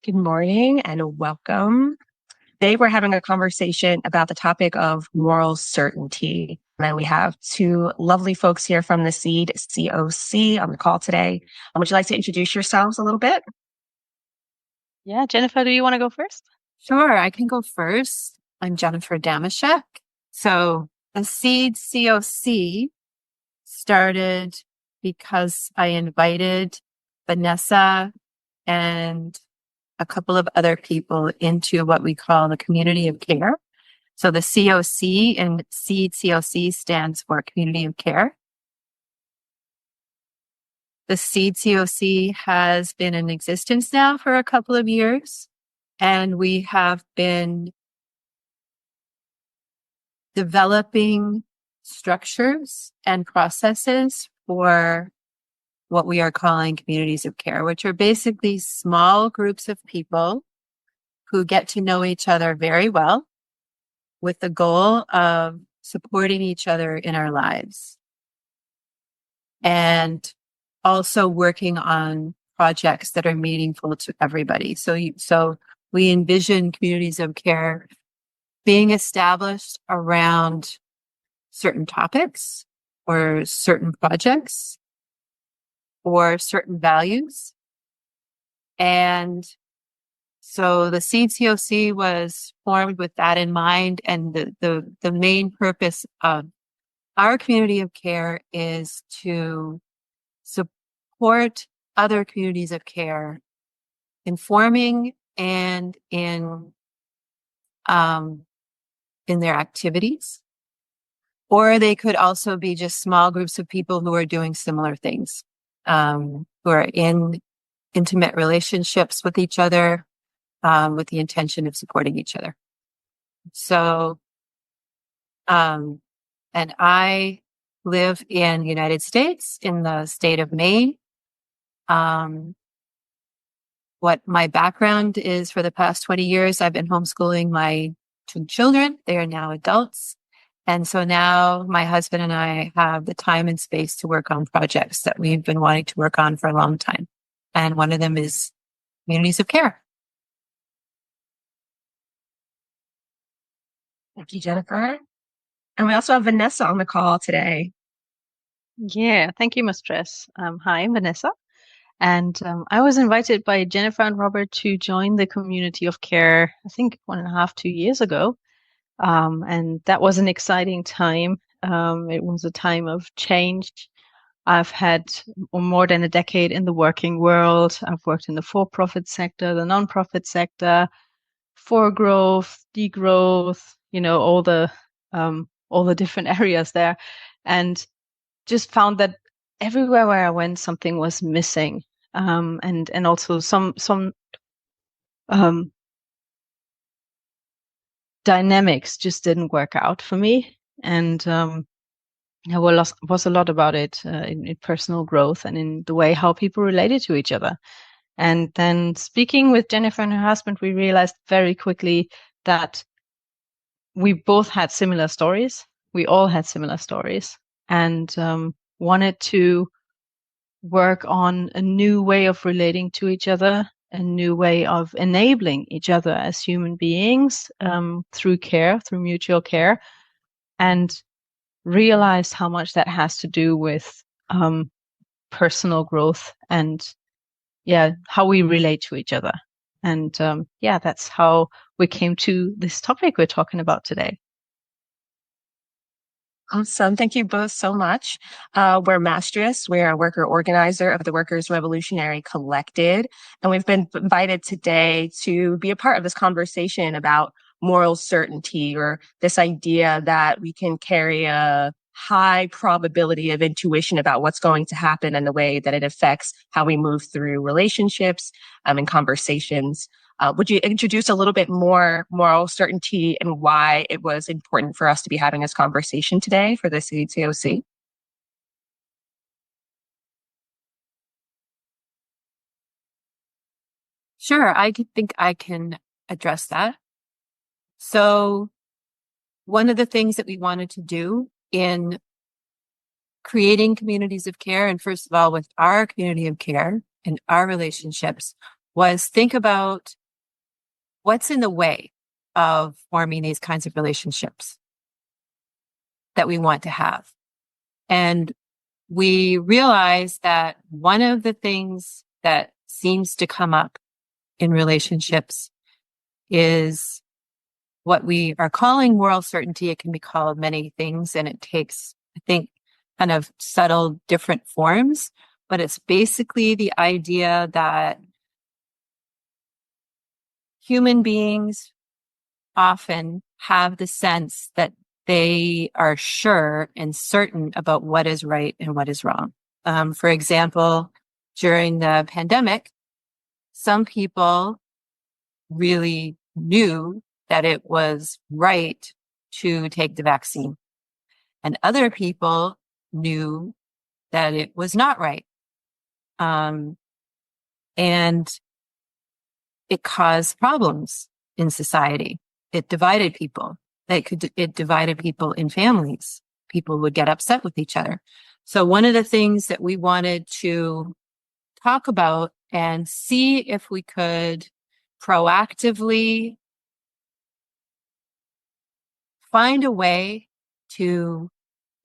Good morning and welcome. Today we're having a conversation about the topic of moral certainty. And we have two lovely folks here from the SEED COC on the call today. Would you like to introduce yourselves a little bit? Yeah, Jennifer, do you want to go first? Sure, I can go first. I'm Jennifer Damashek. So the Seed COC started because I invited Vanessa and a couple of other people into what we call the community of care. So the COC and Seed COC stands for Community of Care. The Seed COC has been in existence now for a couple of years, and we have been developing structures and processes for what we are calling communities of care, which are basically small groups of people who get to know each other very well with the goal of supporting each other in our lives and also working on projects that are meaningful to everybody. So we envision communities of care being established around certain topics or certain projects or certain values. And so the Seed COC was formed with that in mind. And the main purpose of our community of care is to support other communities of care in forming and in their activities. Or they could also be just small groups of people who are doing similar things, who are in intimate relationships with each other, with the intention of supporting each other. So, and I live in the United States, in the state of Maine. What my background is for the past 20 years, I've been homeschooling my two children. They are now adults. And so now my husband and I have the time and space to work on projects that we've been wanting to work on for a long time. And one of them is communities of care. Thank you, Jennifer. And we also have Vanessa on the call today. Yeah, thank you, Mistress. Hi, I'm Vanessa. And I was invited by Jennifer and Robert to join the community of care, I think 1.5, 2 years ago. And that was an exciting time. It was a time of change. I've had more than a decade in the working world. I've worked in the for-profit sector, the non-profit sector, for growth, degrowth, all the different areas there, and just found that everywhere where I went, something was missing, and also some dynamics just didn't work out for me, and there was a lot about it in personal growth and in the way how people related to each other. And then speaking with Jennifer and her husband, we realized very quickly that we both had similar stories. We all had similar stories, and wanted to work on a new way of relating to each other, a new way of enabling each other as human beings, through care, through mutual care, and realized how much that has to do with personal growth and how we relate to each other. And that's how we came to this topic we're talking about today. Awesome. Thank you both so much. We're Mastress. We're a worker organizer of the Workers Revolutionary Collected. And we've been invited today to be a part of this conversation about moral certainty, or this idea that we can carry a high probability of intuition about what's going to happen and the way that it affects how we move through relationships and conversations. Would you introduce a little bit more moral certainty and why it was important for us to be having this conversation today for the CCOC? Sure, I think I can address that. So one of the things that we wanted to do in creating communities of care, and first of all, with our community of care and our relationships, was think about what's in the way of forming these kinds of relationships that we want to have. And we realized that one of the things that seems to come up in relationships is what we are calling moral certainty. It can be called many things, and it takes, I think, kind of subtle different forms, but it's basically the idea that human beings often have the sense that they are sure and certain about what is right and what is wrong. For example, during the pandemic, some people really knew that it was right to take the vaccine, and other people knew that it was not right. And it caused problems in society. It divided people. It divided people in families. People would get upset with each other. So one of the things that we wanted to talk about and see if we could proactively find a way to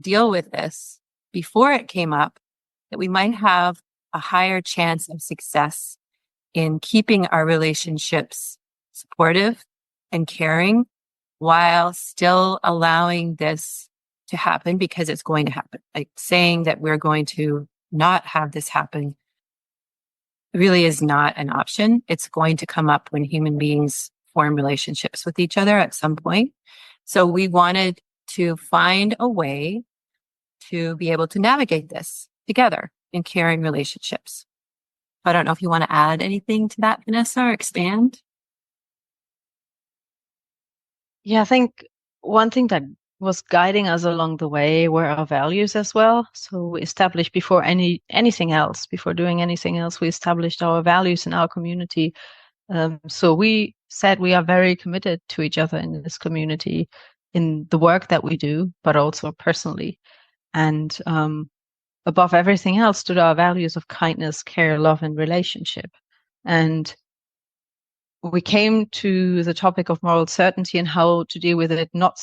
deal with this before it came up, that we might have a higher chance of success in keeping our relationships supportive and caring while still allowing this to happen, because it's going to happen. Like, saying that we're going to not have this happen really is not an option. It's going to come up when human beings form relationships with each other at some point. So we wanted to find a way to be able to navigate this together in caring relationships. I don't know if you want to add anything to that, Vanessa, or expand. Yeah, I think one thing that was guiding us along the way were our values as well. So we established before anything else, before doing anything else, we established our values in our community. So we said we are very committed to each other in this community, in the work that we do, but also personally. And above everything else stood our values of kindness, care, love, and relationship. And we came to the topic of moral certainty and how to deal with it, not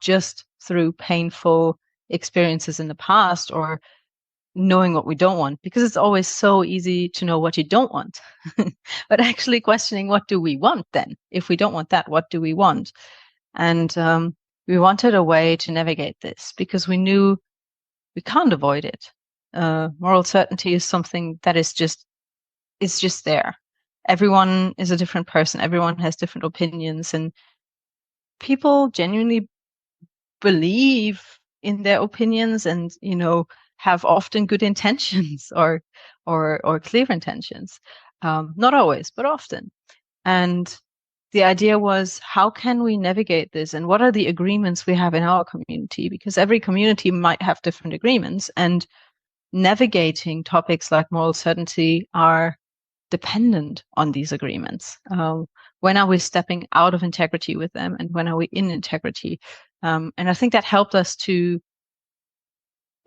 just through painful experiences in the past or knowing what we don't want, because it's always so easy to know what you don't want, but actually questioning, what do we want then? If we don't want that, what do we want? And we wanted a way to navigate this because we knew we can't avoid it. Moral certainty is something that is just there. Everyone is a different person. Everyone has different opinions, and people genuinely believe in their opinions and, have often good intentions or clear intentions. Not always, but often. And the idea was, how can we navigate this? And what are the agreements we have in our community? Because every community might have different agreements, and navigating topics like moral certainty are dependent on these agreements. When are we stepping out of integrity with them, and when are we in integrity? And I think that helped us to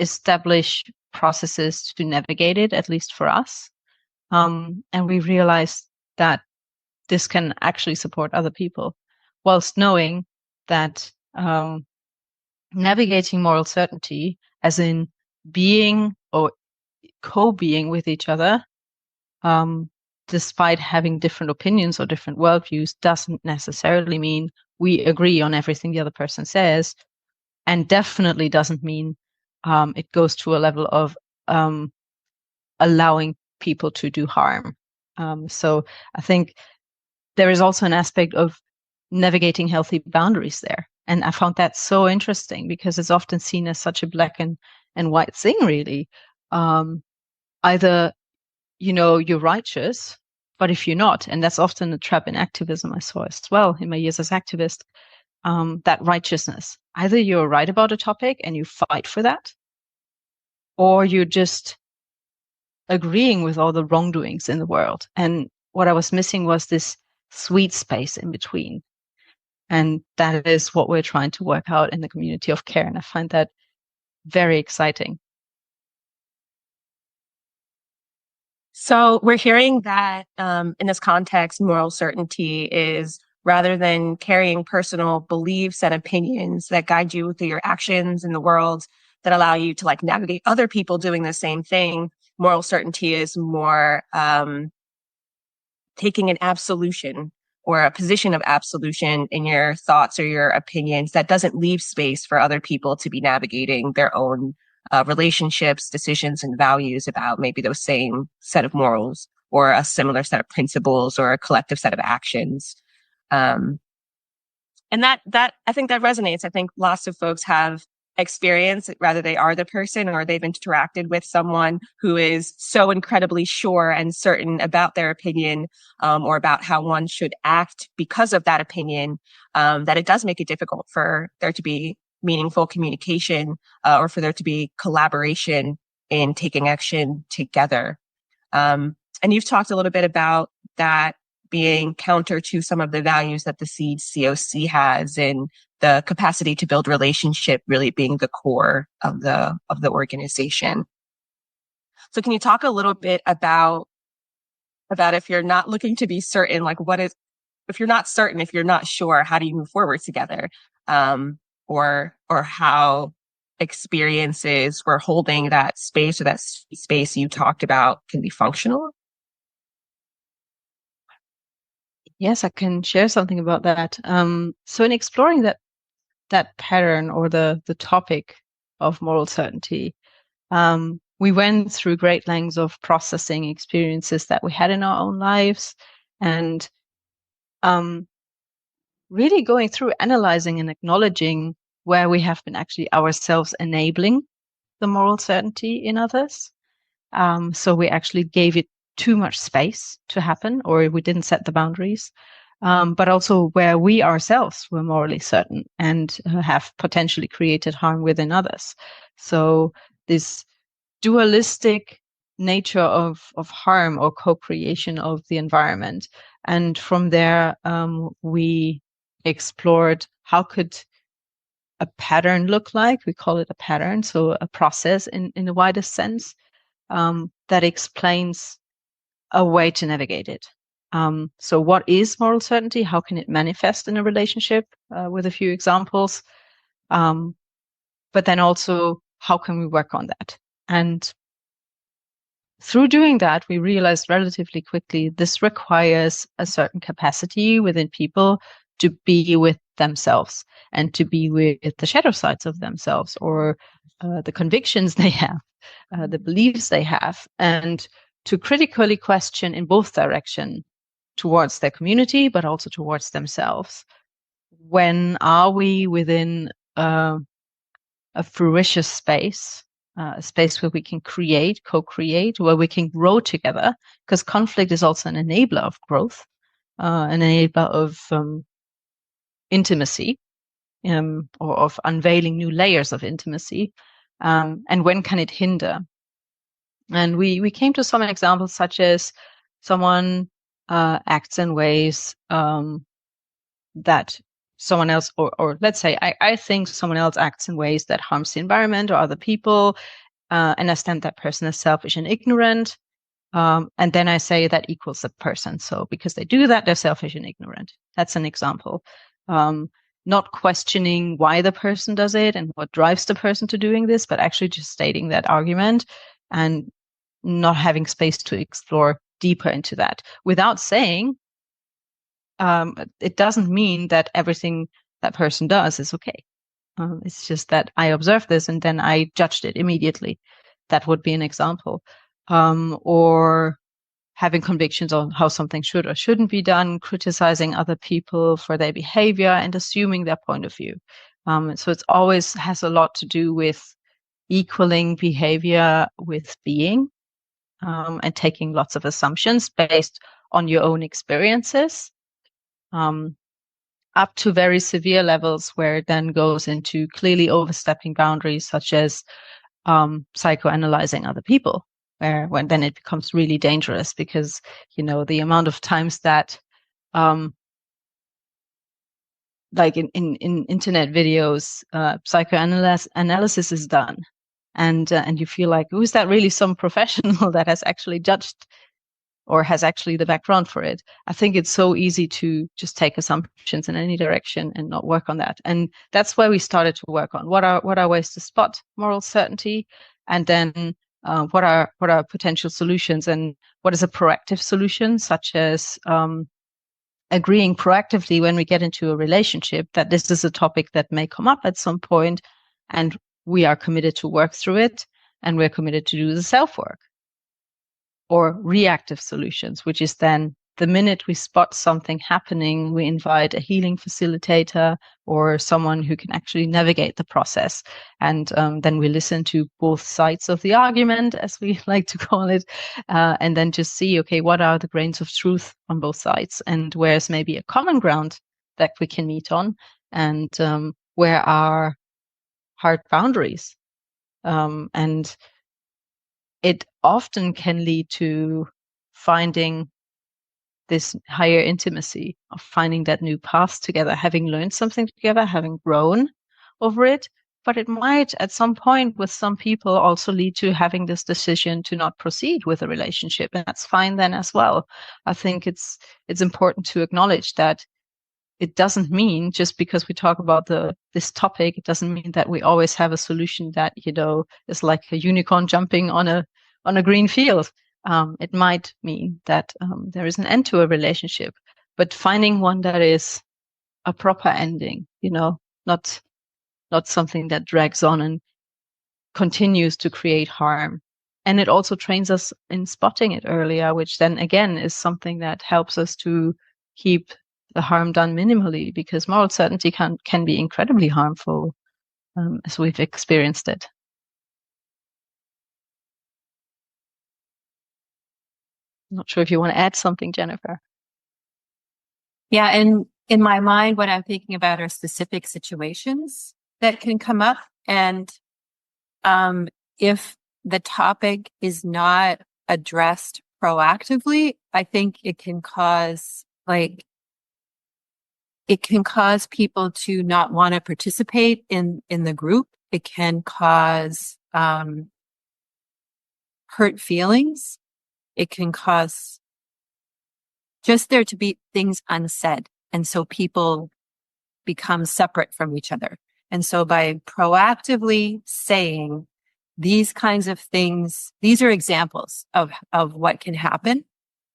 establish processes to navigate it, at least for us. And we realized that this can actually support other people, whilst knowing that navigating moral certainty, as in being or co-being with each other, despite having different opinions or different worldviews, doesn't necessarily mean we agree on everything the other person says, and definitely doesn't mean it goes to a level of allowing people to do harm. So I think there is also an aspect of navigating healthy boundaries there. And I found that so interesting because it's often seen as such a black and white thing, really. Either, you're righteous, but if you're not, and that's often a trap in activism I saw as well in my years as activist, that righteousness. Either you're right about a topic and you fight for that, or you're just agreeing with all the wrongdoings in the world. And what I was missing was this sweet space in between. And that is what we're trying to work out in the community of care. And I find that very exciting. So we're hearing that in this context, moral certainty is rather than carrying personal beliefs and opinions that guide you through your actions in the world that allow you to like navigate other people doing the same thing. Moral certainty is more taking an absolution or a position of absolution in your thoughts or your opinions that doesn't leave space for other people to be navigating their own relationships, decisions, and values about maybe those same set of morals or a similar set of principles or a collective set of actions. Um, and that I think that resonates. I think lots of folks have experience, rather they are the person or they've interacted with someone who is so incredibly sure and certain about their opinion, or about how one should act because of that opinion, that it does make it difficult for there to be meaningful communication, or for there to be collaboration in taking action together. And you've talked a little bit about that being counter to some of the values that the Seed COC has, and the capacity to build relationship really being the core of the organization. So can you talk a little bit about if you're not looking to be certain, like if you're not certain, if you're not sure, how do you move forward together? Or how experiences where holding that space or that space you talked about can be functional? Yes, I can share something about that. So in exploring that pattern or the topic of moral certainty, we went through great lengths of processing experiences that we had in our own lives, and really going through analyzing and acknowledging where we have been actually ourselves enabling the moral certainty in others. So we actually gave it too much space to happen, or we didn't set the boundaries. But also where we ourselves were morally certain and have potentially created harm within others. So this dualistic nature of harm or co-creation of the environment. And from there, we explored how could a pattern look like. We call it a pattern, so a process in the widest sense, that explains a way to navigate it. So what is moral certainty? How can it manifest in a relationship, with a few examples? But then also, how can we work on that? And through doing that, we realized relatively quickly this requires a certain capacity within people to be with themselves and to be with the shadow sides of themselves, or the convictions they have, the beliefs they have, and to critically question in both directions towards their community, but also towards themselves. When are we within a fruitious space, a space where we can create, co-create, where we can grow together? Because conflict is also an enabler of growth, an enabler of intimacy, or of unveiling new layers of intimacy. And when can it hinder? And we came to some examples, such as someone acts in ways that someone else, or let's say I think someone else acts in ways that harms the environment or other people, and I stand that person as selfish and ignorant, and then I say that equals the person. So because they do that, they're selfish and ignorant. That's an example. Not questioning why the person does it and what drives the person to doing this, but actually just stating that argument and not having space to explore deeper into that without saying, it doesn't mean that everything that person does is okay. It's just that I observed this and then I judged it immediately. That would be an example. Or having convictions on how something should or shouldn't be done, criticizing other people for their behavior and assuming their point of view. So it always has a lot to do with equaling behavior with being, and taking lots of assumptions based on your own experiences, up to very severe levels where it then goes into clearly overstepping boundaries, such as psychoanalyzing other people, when then it becomes really dangerous, because the amount of times that like in internet videos, psychoanalysis is done, and you feel like, oh, is that really some professional that has actually judged or has actually the background for it. I think it's so easy to just take assumptions in any direction and not work on that. And that's where we started to work on what are ways to spot moral certainty, and then what are potential solutions, and what is a proactive solution, such as agreeing proactively when we get into a relationship that this is a topic that may come up at some point, and we are committed to work through it, and we're committed to do the self-work. Or reactive solutions, which is then the minute we spot something happening, we invite a healing facilitator or someone who can actually navigate the process. And then we listen to both sides of the argument, as we like to call it, and then just see, okay, what are the grains of truth on both sides, and where's maybe a common ground that we can meet on, and where are hard boundaries. And it often can lead to finding this higher intimacy, of finding that new path together, having learned something together, having grown over it. But it might, at some point, with some people, also lead to having this decision to not proceed with a relationship, and that's fine then as well. I think it's important to acknowledge that it doesn't mean, just because we talk about this topic, it doesn't mean that we always have a solution that, is like a unicorn jumping on a green field. It might mean that there is an end to a relationship, but finding one that is a proper ending, not something that drags on and continues to create harm. And it also trains us in spotting it earlier, which then again is something that helps us to keep the harm done minimally, because moral certainty can be incredibly harmful, as we've experienced it. I'm not sure if you want to add something, Jennifer. Yeah, and in my mind, what I'm thinking about are specific situations that can come up. And if the topic is not addressed proactively, I think it can cause people to not want to participate in the group. It can cause hurt feelings. It can cause just there to be things unsaid. And so people become separate from each other. And so by proactively saying these kinds of things, these are examples of what can happen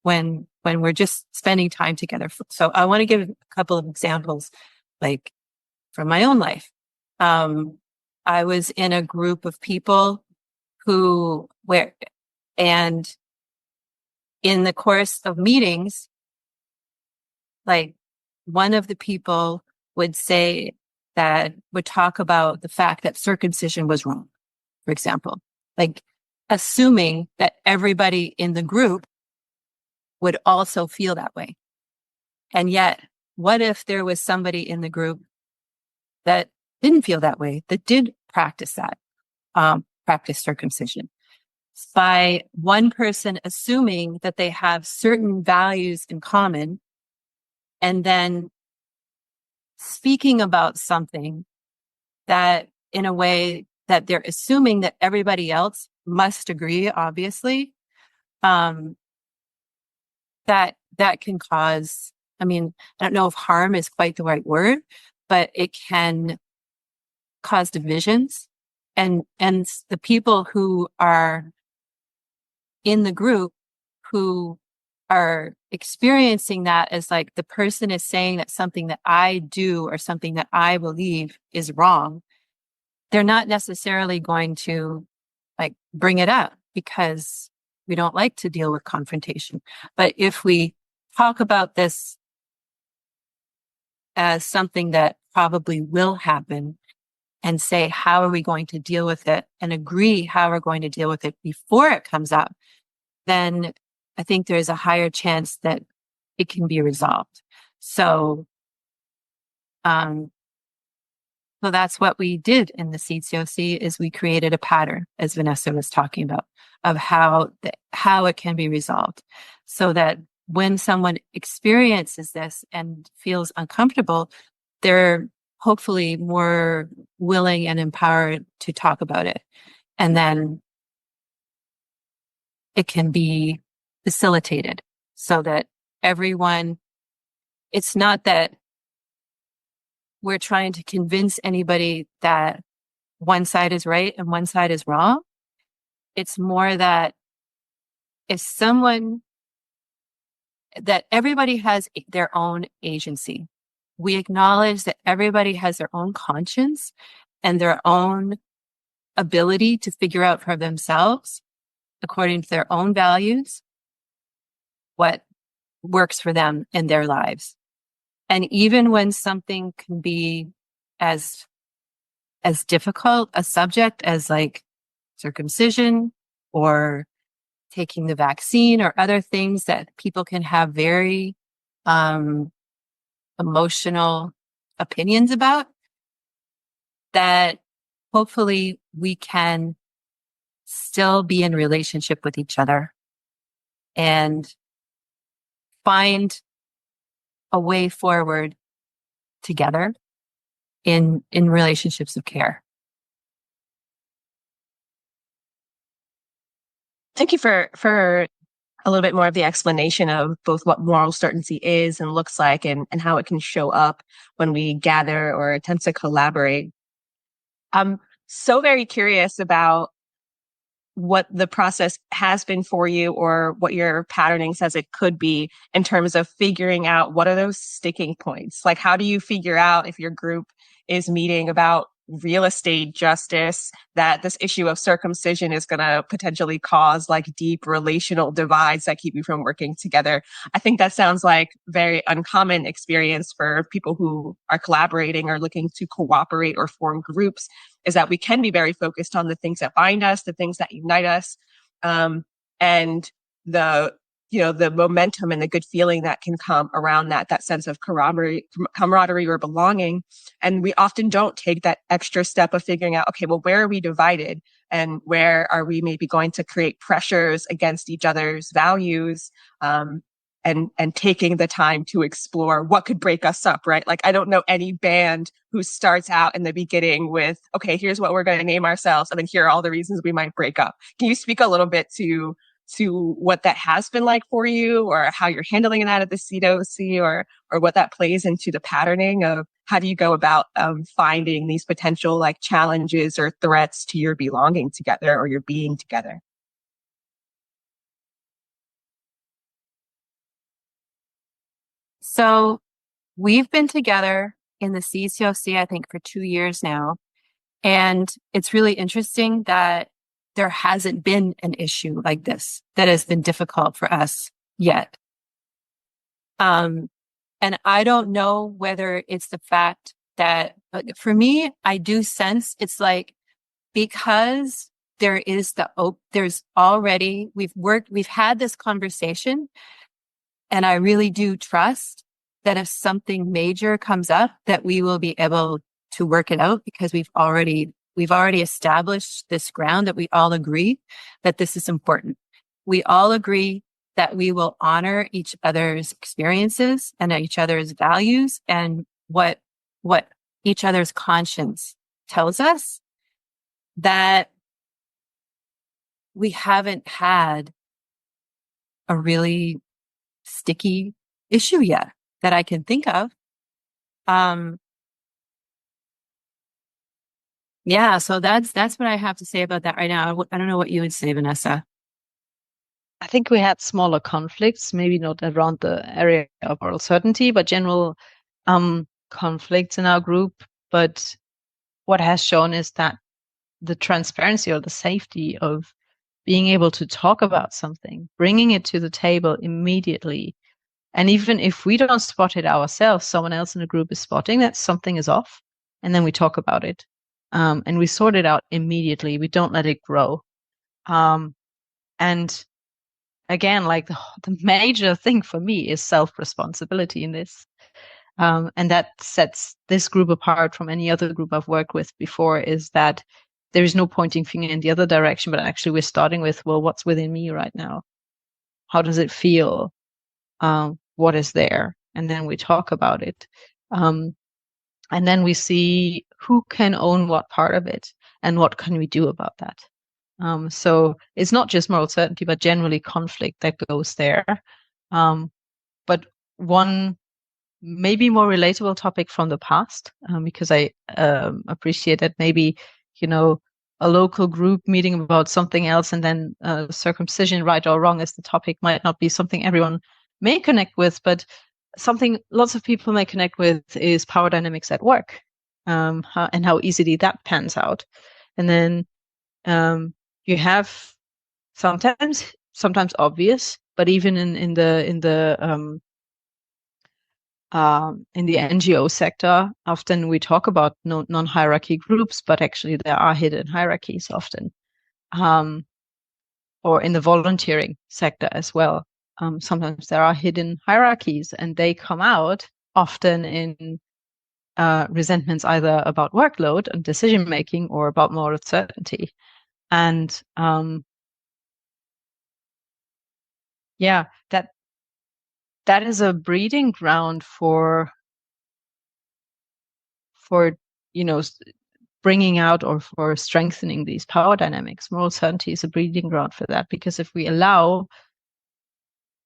when we're just spending time together. So I want to give a couple of examples, like from my own life. I was in a group of people and in the course of meetings, like one of the people would talk about the fact that circumcision was wrong, for example, like assuming that everybody in the group would also feel that way. And yet, what if there was somebody in the group that didn't feel that way, that did practice circumcision? By one person assuming that they have certain values in common, and then speaking about something that in a way that they're assuming that everybody else must agree, obviously, that can cause, I don't know if harm is quite the right word, but it can cause divisions. And the people who are in the group who are experiencing that as like the person is saying that something that I do or something that I believe is wrong, they're not necessarily going to like bring it up because we don't like to deal with confrontation. But if we talk about this as something that probably will happen and say, how are we going to deal with it, and agree how we're going to deal with it before it comes up, then I think there's a higher chance that it can be resolved. So that's what we did in the CCOC, is we created a pattern, as Vanessa was talking about, of how it can be resolved, so that when someone experiences this and feels uncomfortable, they're hopefully more willing and empowered to talk about it. And then it can be facilitated. so that everyone, it's not that we're trying to convince anybody that one side is right and one side is wrong. It's more that if someone, that everybody has their own agency. We acknowledge that everybody has their own conscience and their own ability to figure out for themselves, according to their own values, what works for them in their lives. And even when something can be as difficult a subject as like circumcision or taking the vaccine or other things that people can have very emotional opinions about, that hopefully we can still be in relationship with each other and find a way forward together in relationships of care. Thank you for a little bit more of the explanation of both what moral certainty is and looks like, and how it can show up when we gather or attempt to collaborate. I'm so very curious about what the process has been for you, or what your patterning says it could be, in terms of figuring out what are those sticking points. Like, how do you figure out if your group is meeting about real estate justice, that this issue of circumcision is going to potentially cause like deep relational divides that keep you from working together? I think that sounds like very uncommon experience for people who are collaborating or looking to cooperate or form groups, is that we can be very focused on the things that bind us, the things that unite us, and the the momentum and the good feeling that can come around that sense of camaraderie or belonging. And we often don't take that extra step of figuring out, okay, well, where are we divided, and where are we maybe going to create pressures against each other's values, and taking the time to explore what could break us up, right? Like, I don't know any band who starts out in the beginning with, okay, here's what we're going to name ourselves, and then here are all the reasons we might break up. Can you speak a little bit to what that has been like for you, or how you're handling that at the CWC, or what that plays into the patterning of how do you go about finding these potential like challenges or threats to your belonging together or your being together? So we've been together in the CCOC, I think, for 2 years now. And it's really interesting that there hasn't been an issue like this that has been difficult for us yet. And I don't know whether it's the fact that, for me, I do sense it's like, because there is there's already, we've had this conversation, and I really do trust that if something major comes up, that we will be able to work it out, because we've already established this ground that we all agree that this is important. We all agree that we will honor each other's experiences and each other's values and what each other's conscience tells us, that we haven't had a really sticky issue yet that I can think of. Yeah, so that's what I have to say about that right now. I don't know what you would say, Vanessa. I think we had smaller conflicts, maybe not around the area of moral certainty, but general conflicts in our group. But what has shown is that the transparency or the safety of being able to talk about something, bringing it to the table immediately. And even if we don't spot it ourselves, someone else in the group is spotting that something is off. And then we talk about it. And we sort it out immediately. We don't let it grow. And again, like the major thing for me is self-responsibility in this. And that sets this group apart from any other group I've worked with before, is that there is no pointing finger in the other direction, but actually we're starting with, well, what's within me right now? How does it feel? What is there? And then we talk about it. And then we see who can own what part of it and what can we do about that. So it's not just moral certainty, but generally conflict that goes there. But one maybe more relatable topic from the past, because I appreciate that maybe, a local group meeting about something else, and then circumcision, right or wrong, as the topic, might not be something everyone may connect with, but something lots of people may connect with is power dynamics at work, and how easily that pans out. And then you have sometimes obvious, but even in the NGO sector, often we talk about non-hierarchy groups, but actually there are hidden hierarchies often. Or in the volunteering sector as well. Sometimes there are hidden hierarchies, and they come out often in resentments either about workload and decision making, or about moral certainty. And yeah, that is a breeding ground for bringing out or for strengthening these power dynamics. Moral certainty is a breeding ground for that, because if we allow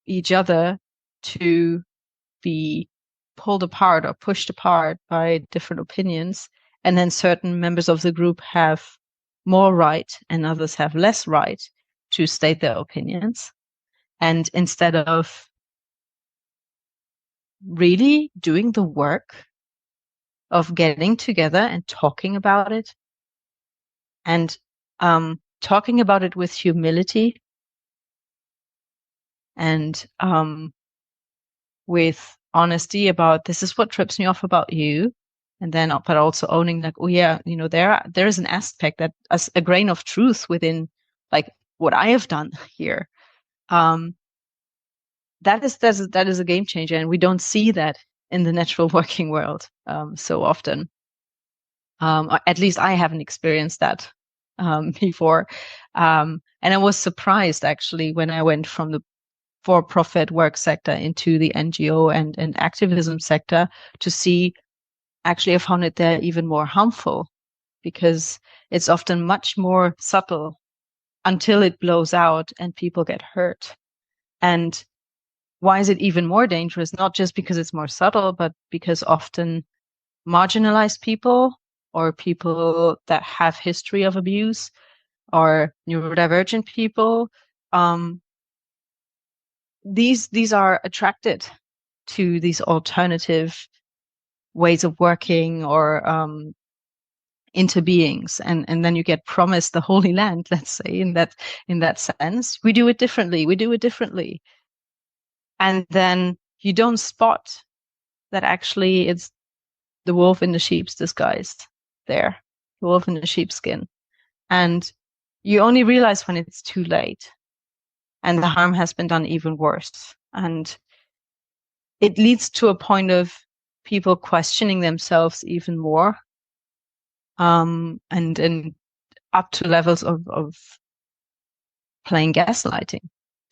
each other to be pulled apart or pushed apart by different opinions, and then certain members of the group have more right and others have less right to state their opinions, and instead of really doing the work of getting together and talking about it, and talking about it with humility, and with honesty about, this is what trips me off about you, and then but also owning, like, oh yeah, there is an aspect that, as a grain of truth within, like, what I have done here. That is a game changer, and we don't see that in the natural working world so often. At least I haven't experienced that before. And I was surprised, actually, when I went from the for-profit work sector into the NGO and activism sector, to see, actually, I found it there even more harmful, because it's often much more subtle until it blows out and people get hurt. And why is it even more dangerous? Not just because it's more subtle, but because often marginalized people, or people that have history of abuse, or neurodivergent people, these are attracted to these alternative ways of working, or interbeings, and then you get promised the Holy Land, let's say, in that sense. We do it differently, and then you don't spot that actually it's the wolf in the sheep's disguise there, the wolf in the sheepskin, and you only realize when it's too late and the harm has been done even worse. And it leads to a point of people questioning themselves even more, and up to levels of playing gaslighting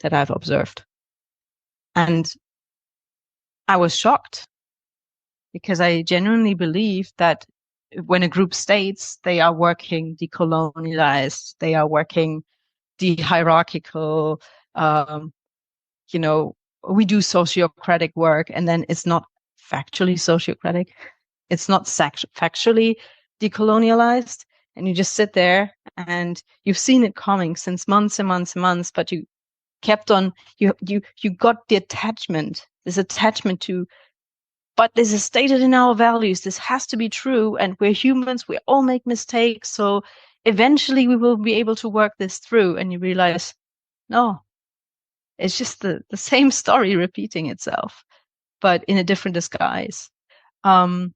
that I've observed. And I was shocked, because I genuinely believe that when a group states they are working decolonialized, they are working de-hierarchical, we do sociocratic work, and then it's not factually sociocratic, it's not factually decolonialized, and you just sit there and you've seen it coming since months and months and months, but you kept on, you got the attachment, this attachment to, but this is stated in our values, this has to be true, and we're humans, we all make mistakes, so eventually we will be able to work this through. And you realize, no, it's just the same story repeating itself, but in a different disguise. I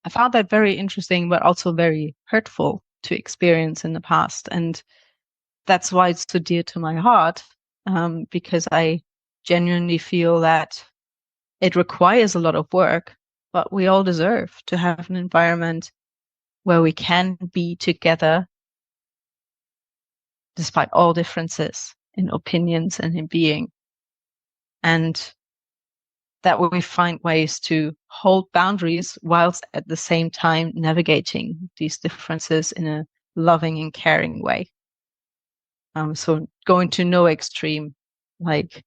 found that very interesting, but also very hurtful to experience in the past. And that's why it's so dear to my heart, because I genuinely feel that it requires a lot of work, but we all deserve to have an environment where we can be together despite all differences in opinions and in being. And that we find ways to hold boundaries whilst at the same time navigating these differences in a loving and caring way. So going to no extreme, like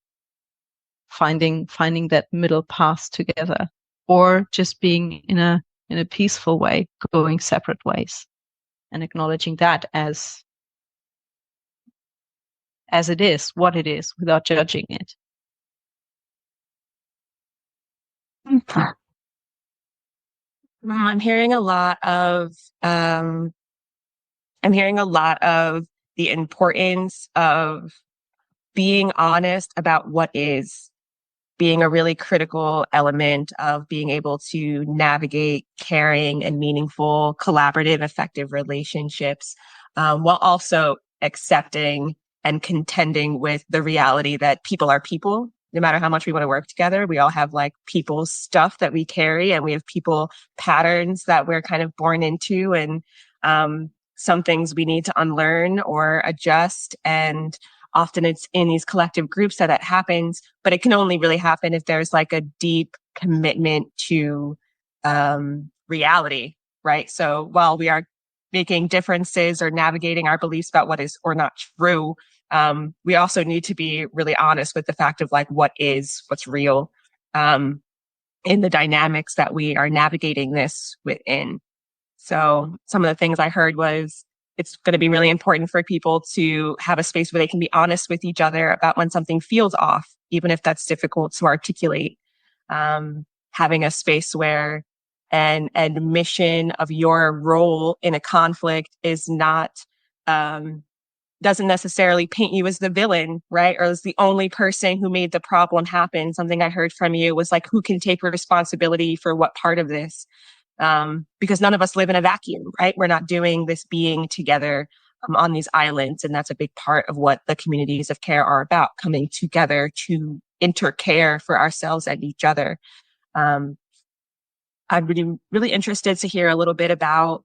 finding that middle path together, or just being in a peaceful way, going separate ways, and acknowledging that as it is, what it is, without judging it. I'm hearing a lot of the importance of being honest about what is, being a really critical element of being able to navigate caring and meaningful, collaborative, effective relationships, while also accepting and contending with the reality that people are people. No matter how much we want to work together, we all have like people stuff that we carry, and we have people patterns that we're kind of born into, and some things we need to unlearn or adjust. And often it's in these collective groups that happens, but it can only really happen if there's like a deep commitment to reality, right? So while we are making differences or navigating our beliefs about what is or not true, we also need to be really honest with the fact of like what's real, in the dynamics that we are navigating this within. So some of the things I heard was it's going to be really important for people to have a space where they can be honest with each other about when something feels off, even if that's difficult to articulate. Having a space where an admission of your role in a conflict is not, doesn't necessarily paint you as the villain, right? Or as the only person who made the problem happen. Something I heard from you was like, who can take responsibility for what part of this? Because none of us live in a vacuum, right? We're not doing this being together on these islands. And that's a big part of what the communities of care are about, coming together to intercare for ourselves and each other. I'm really, really interested to hear a little bit about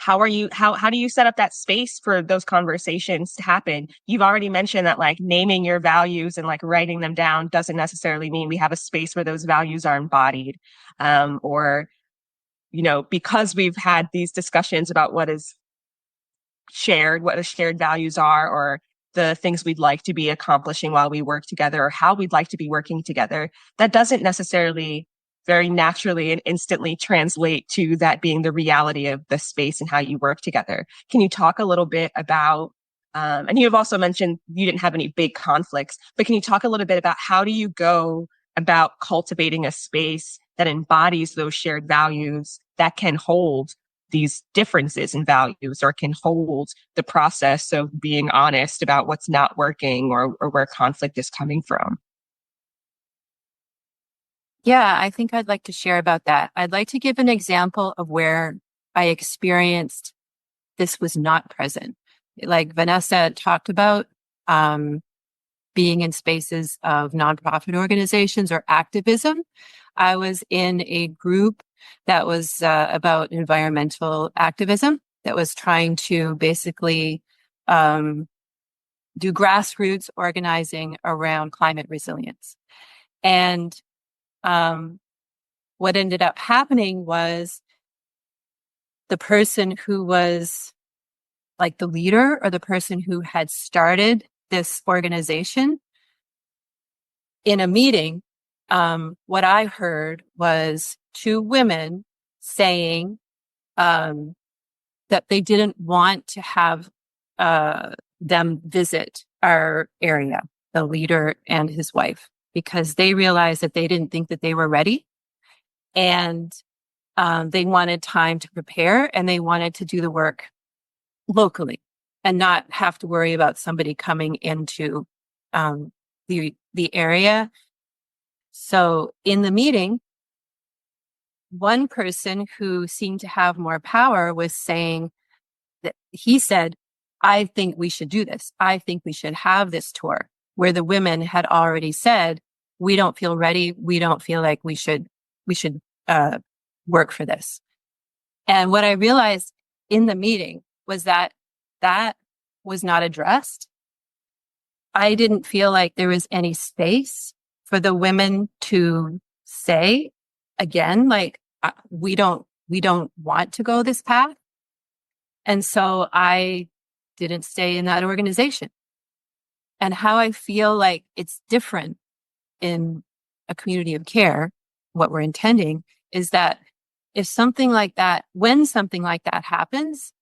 how do you set up that space for those conversations to happen? You've already mentioned that like naming your values and like writing them down doesn't necessarily mean we have a space where those values are embodied. Or, because we've had these discussions about what the shared values are, or the things we'd like to be accomplishing while we work together, or how we'd like to be working together, that doesn't necessarily very naturally and instantly translate to that being the reality of the space and how you work together. Can you talk a little bit about, and you have also mentioned you didn't have any big conflicts, but can you talk a little bit about how do you go about cultivating a space that embodies those shared values that can hold these differences in values, or can hold the process of being honest about what's not working, or where conflict is coming from? Yeah, I think I'd like to share about that. I'd like to give an example of where I experienced this was not present. Like Vanessa talked about, being in spaces of nonprofit organizations or activism. I was in a group that was about environmental activism that was trying to basically do grassroots organizing around climate resilience. And what ended up happening was the person who was like the leader, or the person who had started this organization, in a meeting, what I heard was two women saying that they didn't want to have them visit our area, the leader and his wife, because they realized that they didn't think that they were ready. And they wanted time to prepare, and they wanted to do the work locally and not have to worry about somebody coming into the area. So in the meeting, one person who seemed to have more power was saying that he said, I think we should do this. I think we should have this tour, where the women had already said, we don't feel ready. We don't feel like we should work for this. And what I realized in the meeting was that was not addressed. I didn't feel like there was any space for the women to say again, like, we don't want to go this path. And so I didn't stay in that organization. And how I feel like it's different in a community of care, what we're intending is that if something like that, when something like that happens,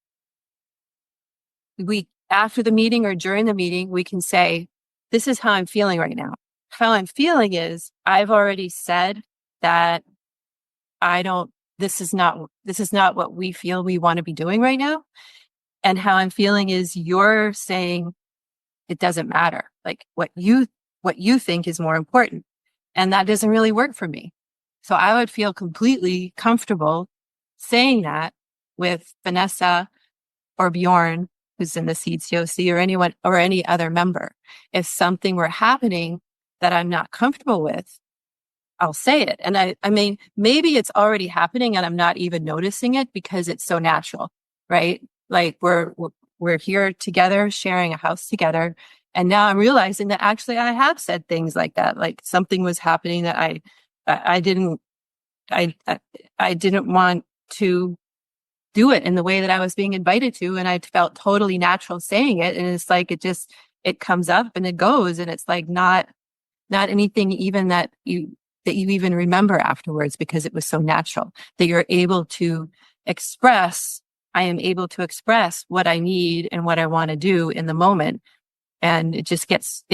we, after the meeting or during the meeting, we can say, this is how I'm feeling right now. How I'm feeling is I've already said that this is not what we feel we want to be doing right now. And how I'm feeling is you're saying it doesn't matter. Like what you think is more important. And that doesn't really work for me. So I would feel completely comfortable saying that with Vanessa or Bjorn, who's in the CTOC, or anyone or any other member. If something were happening that I'm not comfortable with, I'll say it. And I mean, maybe it's already happening and I'm not even noticing it because it's so natural, right? Like we're here together, sharing a house together. And now I'm realizing that actually I have said things like that. Like something was happening that I didn't want to do it in the way that I was being invited to. And I felt totally natural saying it. And it's like, it comes up and it goes. And it's like, not anything even that you even remember afterwards, because it was so natural that you're able to express. I am able to express what I need and what I want to do in the moment. And it just gets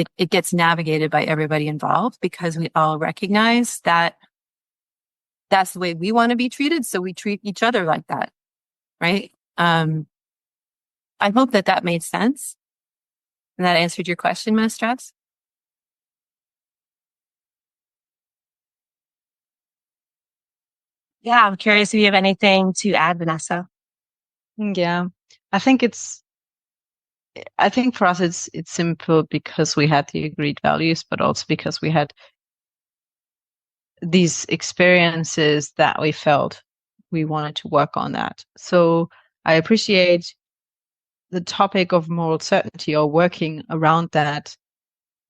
navigated by everybody involved, because we all recognize that that's the way we want to be treated. So we treat each other like that. Right. I hope that made sense and that answered your question, Mistress. Yeah, I'm curious if you have anything to add, Vanessa. Yeah, I think for us it's simple because we had the agreed values, but also because we had these experiences that we felt we wanted to work on that. So I appreciate the topic of moral certainty or working around that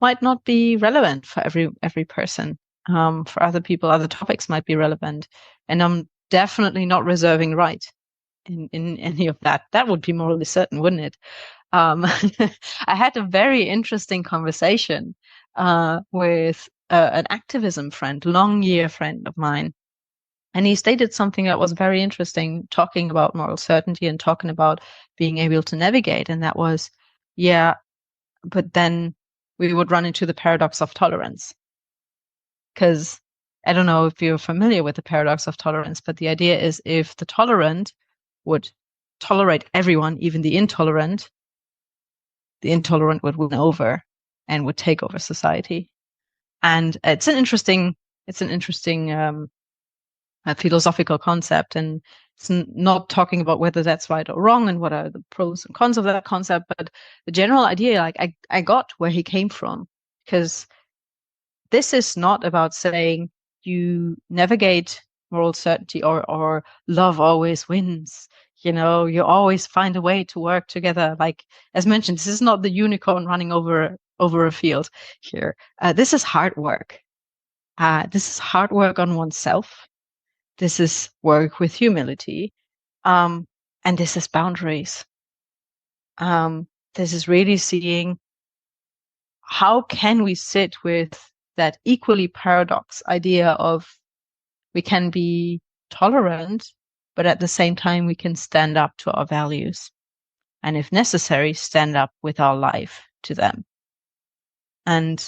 might not be relevant for every person. For other people, other topics might be relevant. And I'm definitely not reserving right in any of that. That would be morally certain, wouldn't it? I had a very interesting conversation with an activism friend, long year friend of mine. And he stated something that was very interesting, talking about moral certainty and talking about being able to navigate. And that was, yeah, but then we would run into the paradox of tolerance. Because I don't know if you're familiar with the paradox of tolerance, but the idea is if the tolerant would tolerate everyone, even the intolerant would win over and would take over society. And it's an interesting philosophical concept, and it's not talking about whether that's right or wrong and what are the pros and cons of that concept, but the general idea, like I got where he came from, because this is not about saying you navigate moral certainty or love always wins. You always find a way to work together. Like, as mentioned, this is not the unicorn running over a field here. This is hard work. This is hard work on oneself. This is work with humility. And this is boundaries. This is really seeing how can we sit with that equally paradox idea of we can be tolerant, but at the same time we can stand up to our values. And if necessary, stand up with our life to them. And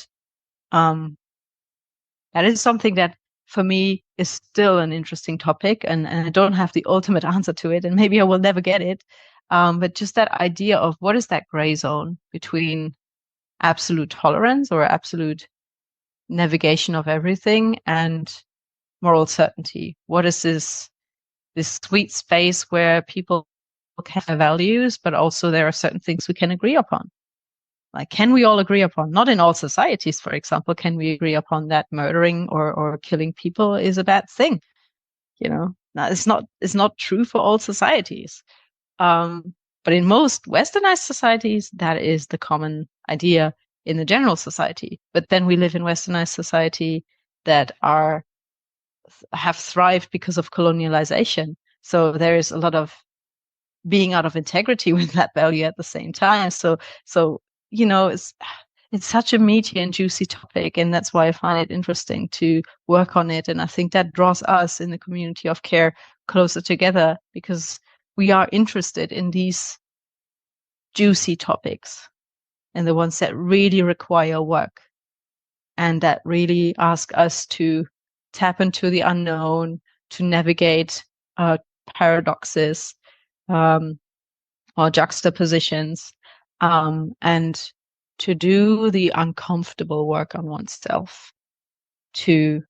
that is something that for me is still an interesting topic, and I don't have the ultimate answer to it, and maybe I will never get it. But just that idea of what is that gray zone between absolute tolerance or absolute navigation of everything and moral certainty? What is this sweet space where people can have values, but also there are certain things we can agree upon? Like, can we all agree upon, not in all societies, for example, can we agree upon that murdering or killing people is a bad thing? Now, it's not true for all societies. But in most westernized societies, that is the common idea in the general society. But then we live in westernized society that have thrived because of colonialization. So there is a lot of being out of integrity with that value at the same time. So it's it's such a meaty and juicy topic, and that's why I find it interesting to work on it. And I think that draws us in the community of care closer together, because we are interested in these juicy topics and the ones that really require work and that really ask us to tap into the unknown, to navigate paradoxes or juxtapositions, and to do the uncomfortable work on oneself, to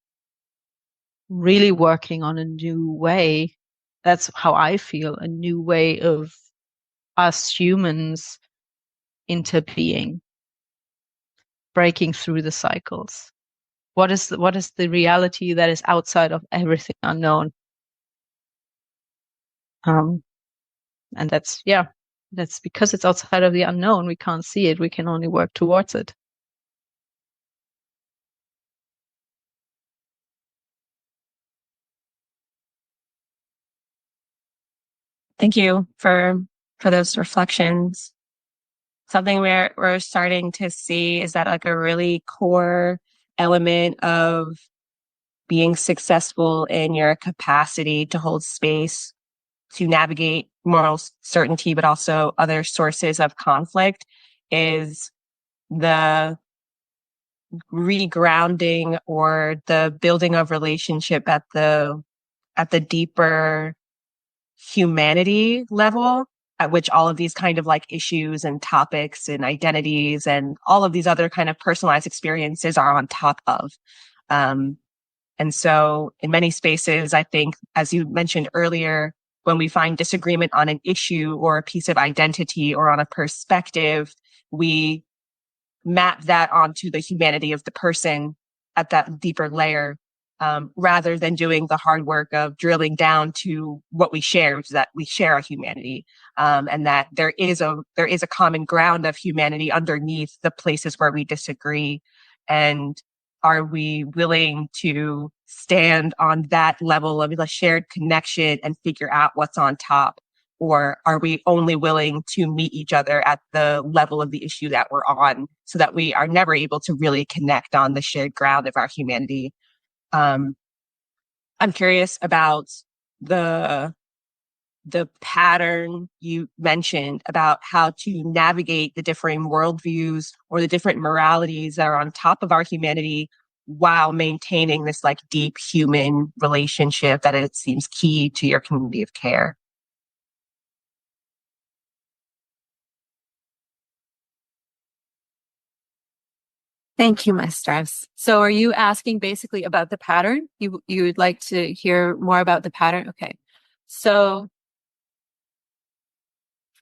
really working on a new way. That's how I feel, a new way of us humans interbeing, breaking through the cycles. What is the reality that is outside of everything unknown? And that's because it's outside of the unknown. We can't see it. We can only work towards it. Thank you for those reflections. Something we're starting to see is that like a really core element of being successful in your capacity to hold space, to navigate moral certainty, but also other sources of conflict, is the regrounding or the building of relationship at the deeper humanity level, at which all of these kind of like issues and topics and identities and all of these other kind of personalized experiences are on top of. And so in many spaces, I think, as you mentioned earlier, when we find disagreement on an issue or a piece of identity or on a perspective, we map that onto the humanity of the person at that deeper layer, rather than doing the hard work of drilling down to what we share, which is that we share a humanity, and that there is a common ground of humanity underneath the places where we disagree. And are we willing to stand on that level of a shared connection and figure out what's on top? Or are we only willing to meet each other at the level of the issue that we're on, so that we are never able to really connect on the shared ground of our humanity? I'm curious about the pattern you mentioned about how to navigate the differing worldviews or the different moralities that are on top of our humanity while maintaining this like deep human relationship that it seems key to your community of care. Thank you, Mistress. So are you asking basically about the pattern? You would like to hear more about the pattern? Okay. So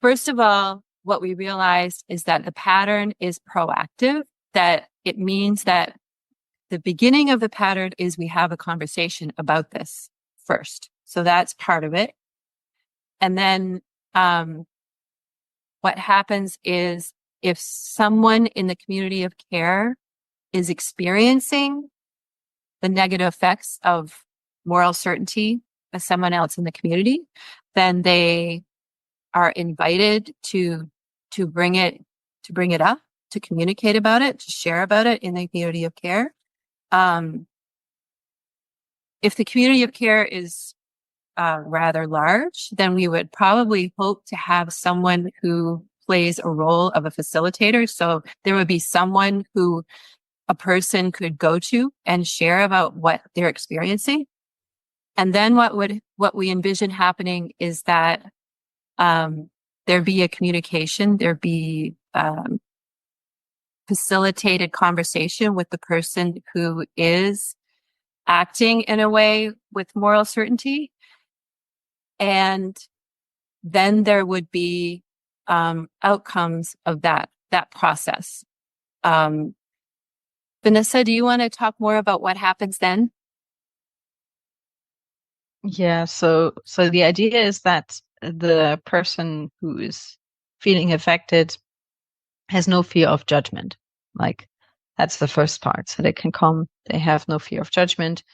first of all, what we realized is that the pattern is proactive, that it means that the beginning of the pattern is we have a conversation about this first. So that's part of it. And then what happens is if someone in the community of care is experiencing the negative effects of moral certainty as someone else in the community, then they are invited to bring it up, to communicate about it, to share about it in the community of care. If the community of care is rather large, then we would probably hope to have someone who plays a role of a facilitator. So there would be someone who a person could go to and share about what they're experiencing. And then what we envision happening is that there be a communication, there be facilitated conversation with the person who is acting in a way with moral certainty. And then there would be outcomes of that process. Vanessa, do you want to talk more about what happens then? Yeah, so the idea is that the person who is feeling affected has no fear of judgment. Like, that's the first part. So they can come, they have no fear of judgment.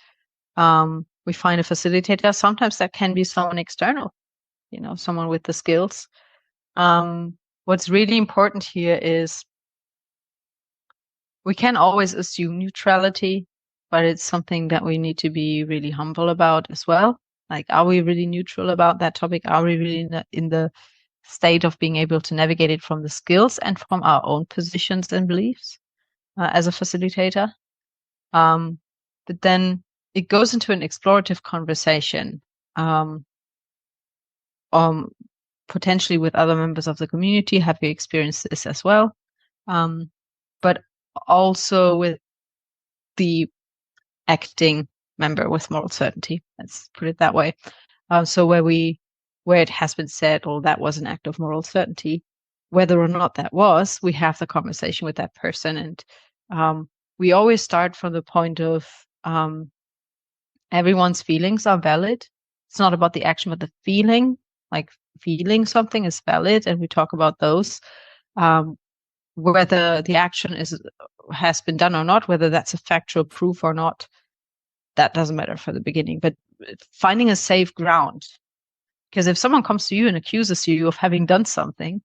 We find a facilitator. Sometimes that can be someone external, someone with the skills. What's really important here is we can always assume neutrality, but it's something that we need to be really humble about as well. Like, are we really neutral about that topic? Are we really in the state of being able to navigate it from the skills and from our own positions and beliefs as a facilitator? But then it goes into an explorative conversation, potentially with other members of the community. Have you experienced this as well? But also with the acting member with moral certainty. Let's put it that way. So where it has been said, "Oh, that was an act of moral certainty," whether or not that was, we have the conversation with that person, and we always start from the point of everyone's feelings are valid. It's not about the action, but the feeling. Like, feeling something is valid, and we talk about those. Whether the action has been done or not, whether that's a factual proof or not, that doesn't matter for the beginning. But finding a safe ground, because if someone comes to you and accuses you of having done something,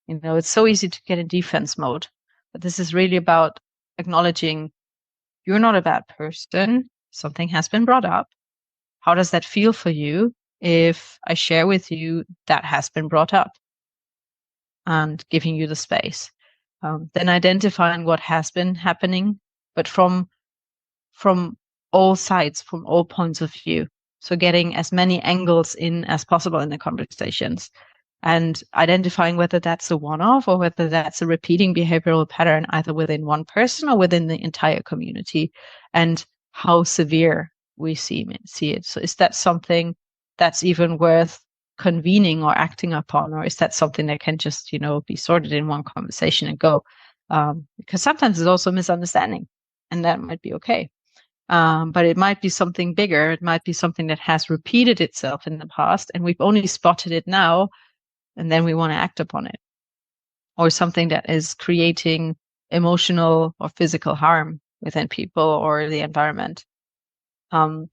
it's so easy to get in defense mode. But this is really about acknowledging you're not a bad person. Something has been brought up. How does that feel for you if I share with you that has been brought up? And giving you the space. Then identifying what has been happening, but from all sides, from all points of view. So getting as many angles in as possible in the conversations, and identifying whether that's a one-off or whether that's a repeating behavioral pattern, either within one person or within the entire community, and how severe we see it. So is that something that's even worth convening or acting upon, or is that something that can just be sorted in one conversation and go? Because sometimes it's also misunderstanding, and that might be okay, but it might be something bigger. It might be something that has repeated itself in the past and we've only spotted it now, and then we want to act upon it, or something that is creating emotional or physical harm within people or the environment. And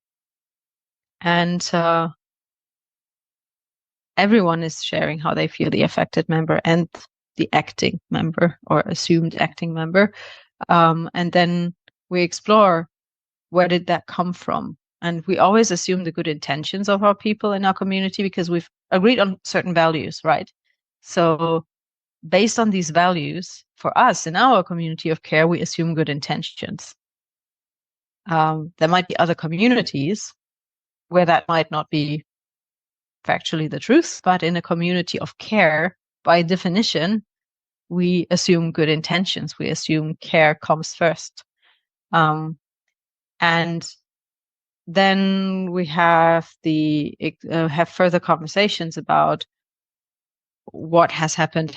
everyone is sharing how they feel, the affected member and the acting member or assumed acting member. And then we explore, where did that come from? And we always assume the good intentions of our people in our community because we've agreed on certain values, right? So based on these values, for us in our community of care, we assume good intentions. There might be other communities where that might not be factually the truth, but in a community of care, by definition, we assume good intentions. We assume care comes first. And then we have have further conversations about what has happened,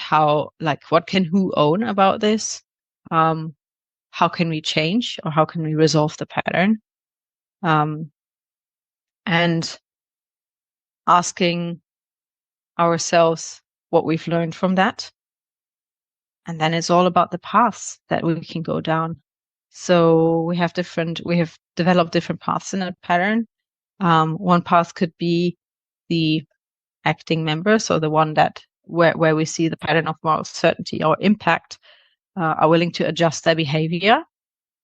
what can who own about this? How can we change, or how can we resolve the pattern? And asking ourselves what we've learned from that. And then it's all about the paths that we can go down. So we have developed different paths in a pattern. One path could be the acting member, so the one that where we see the pattern of moral certainty or impact, are willing to adjust their behavior,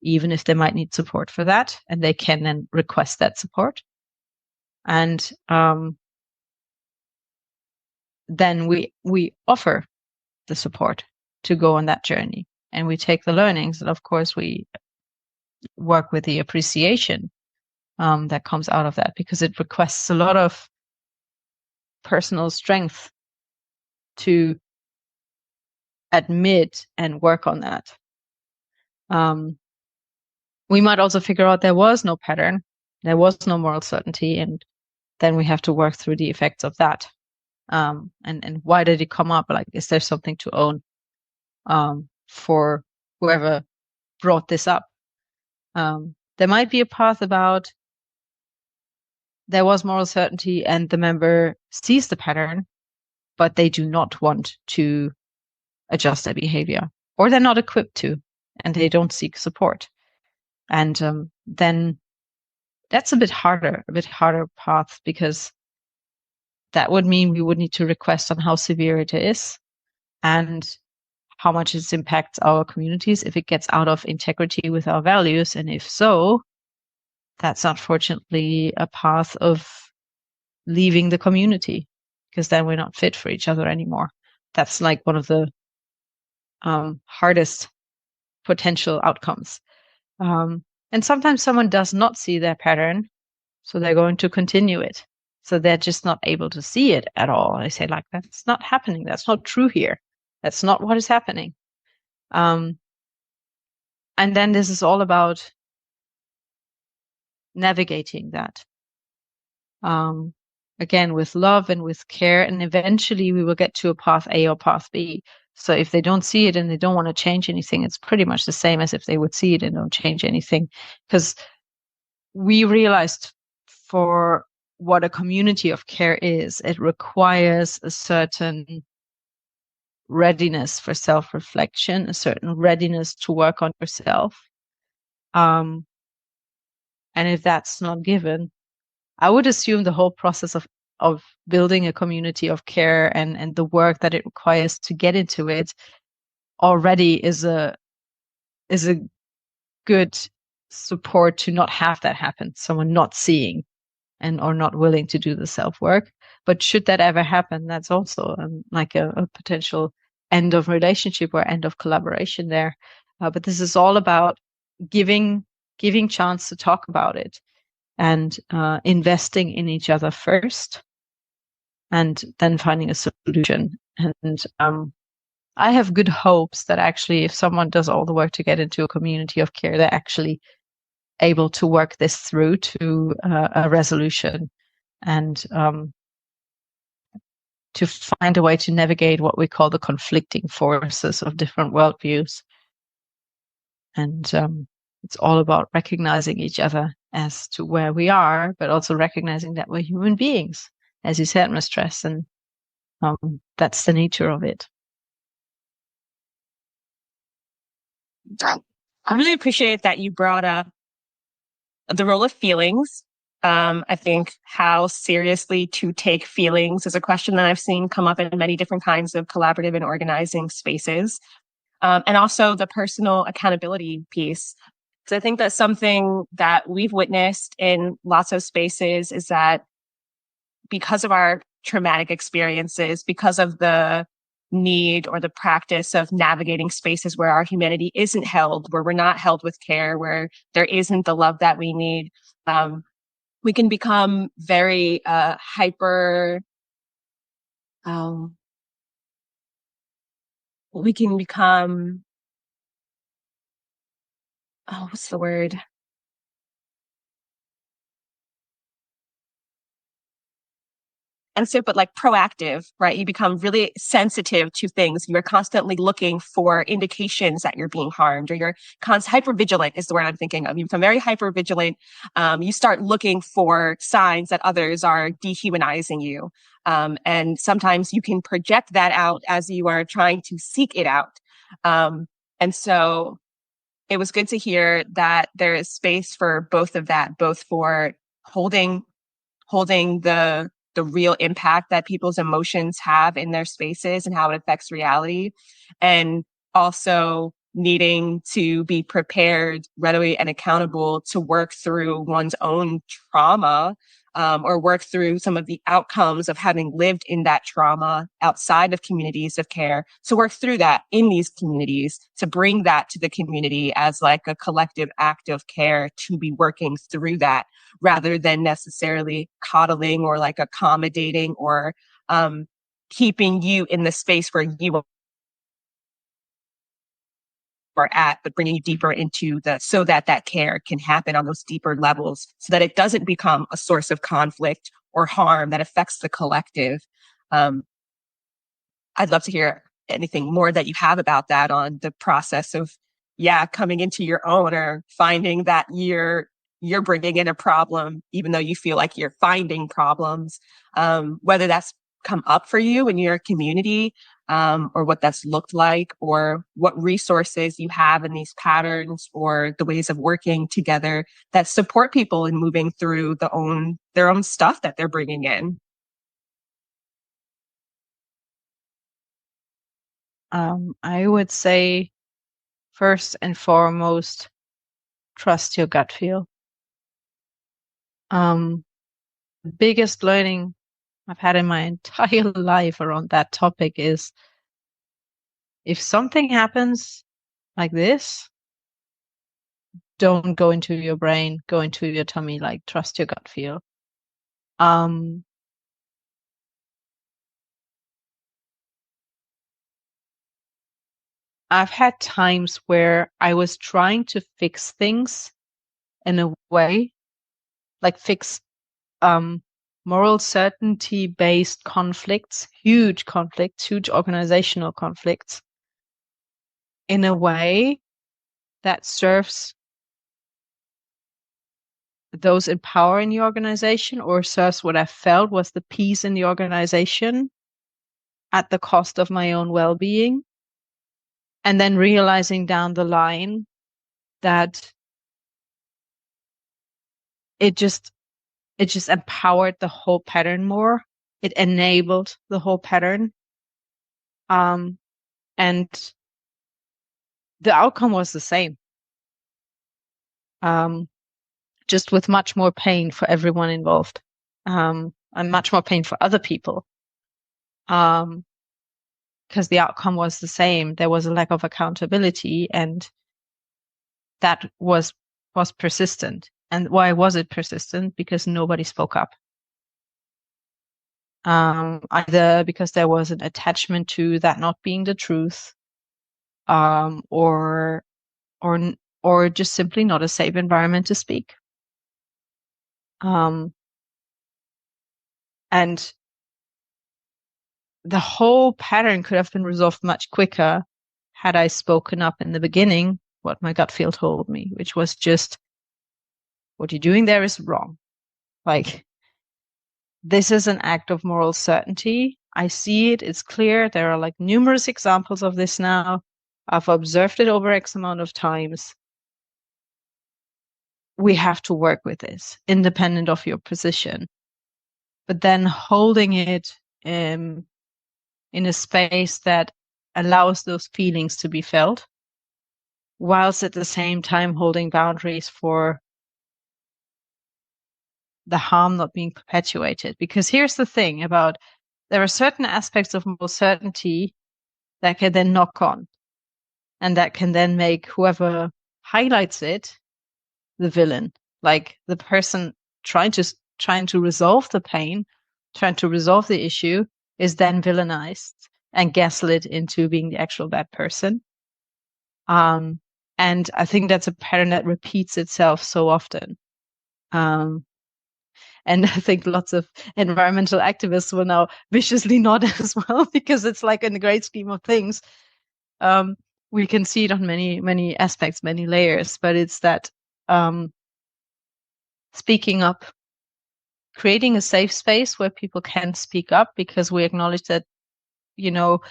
even if they might need support for that, and they can then request that support. And then we offer the support to go on that journey, and we take the learnings, and of course we work with the appreciation that comes out of that, because it requests a lot of personal strength to admit and work on that. We might also figure out there was no pattern, there was no moral certainty, and then we have to work through the effects of that. And why did it come up? Like, is there something to own for whoever brought this up? There might be a path about there was moral certainty and the member sees the pattern, but they do not want to adjust their behavior, or they're not equipped to, and they don't seek support. And then that's a bit harder path, because that would mean we would need to request on how severe it is and how much it impacts our communities if it gets out of integrity with our values. And if so, that's unfortunately a path of leaving the community, because then we're not fit for each other anymore. That's like one of the hardest potential outcomes. And sometimes someone does not see their pattern, so they're going to continue it. So they're just not able to see it at all. I say, like, that's not happening. That's not true here. That's not what is happening. And then this is all about navigating that. Again, with love and with care, and eventually we will get to a path A or path B. So if they don't see it and they don't want to change anything, it's pretty much the same as if they would see it and don't change anything. Because we realized for what a community of care is, it requires a certain readiness for self-reflection, a certain readiness to work on yourself. And if that's not given, I would assume the whole process of building a community of care and the work that it requires to get into it already is a good support to not have that happen, someone not seeing and or not willing to do the self-work. But should that ever happen, that's also like a potential end of relationship or end of collaboration there. But this is all about giving chance to talk about it, and investing in each other first, and then finding a solution. And I have good hopes that actually, if someone does all the work to get into a community of care, they're actually able to work this through to a resolution, and to find a way to navigate what we call the conflicting forces of different worldviews. And it's all about recognizing each other as to where we are, but also recognizing that we're human beings, as you said, Mistress, and that's the nature of it. I really appreciate that you brought up the role of feelings. I think how seriously to take feelings is a question that I've seen come up in many different kinds of collaborative and organizing spaces. And also the personal accountability piece. So I think that's something that we've witnessed in lots of spaces, is that because of our traumatic experiences, because of the need or the practice of navigating spaces where our humanity isn't held, where we're not held with care, where there isn't the love that we need, we can become very hyper. We can become, what's the word? And so, but like proactive, right? You become really sensitive to things. You're constantly looking for indications that you're being harmed, or you're hyper vigilant is the word I'm thinking of. You become very hyper vigilant. You start looking for signs that others are dehumanizing you. And sometimes you can project that out as you are trying to seek it out. And so it was good to hear that there is space for both of that, both for holding the real impact that people's emotions have in their spaces and how it affects reality, and also needing to be prepared, readily and accountable to work through one's own trauma, or work through some of the outcomes of having lived in that trauma outside of communities of care, to work through that in these communities, to bring that to the community as like a collective act of care, to be working through that rather than necessarily coddling or like accommodating or keeping you in the space where you are at, but bringing you deeper into so that that care can happen on those deeper levels, so that it doesn't become a source of conflict or harm that affects the collective. I'd love to hear anything more that you have about that, on the process of, coming into your own, or finding that you're bringing in a problem, even though you feel like you're finding problems, whether that's come up for you in your community, or what that's looked like, or what resources you have in these patterns or the ways of working together that support people in moving through their own stuff that they're bringing in. I would say first and foremost, trust your gut feel. The biggest learning I've had in my entire life around that topic is if something happens like this, don't go into your brain, go into your tummy, like trust your gut feel. I've had times where I was trying to fix things in a way, like fix moral certainty based conflicts, huge organizational conflicts, in a way that serves those in power in the organization or serves what I felt was the peace in the organization at the cost of my own well-being. And then realizing down the line that it just empowered the whole pattern more. It enabled the whole pattern. And the outcome was the same. Just with much more pain for everyone involved. And much more pain for other people. Because the outcome was the same. There was a lack of accountability, and that was persistent. And why was it persistent? Because nobody spoke up. Either because there was an attachment to that not being the truth, or just simply not a safe environment to speak. And the whole pattern could have been resolved much quicker had I spoken up in the beginning, what my gut feel told me, which was just, what you're doing there is wrong. Like, this is an act of moral certainty. I see it. It's clear. There are like numerous examples of this now. I've observed it over X amount of times. We have to work with this, independent of your position. But then holding it in a space that allows those feelings to be felt, whilst at the same time holding boundaries for the harm not being perpetuated. Because here's the thing about, there are certain aspects of moral certainty that can then knock on, and that can then make whoever highlights it the villain, like the person trying to resolve the pain, trying to resolve the issue, is then villainized and gaslit into being the actual bad person. And I think that's a pattern that repeats itself so often. And I think lots of environmental activists will now viciously nod as well, because it's like, in the great scheme of things, we can see it on many, many aspects, many layers, but it's that speaking up, creating a safe space where people can speak up, because we acknowledge that, you know,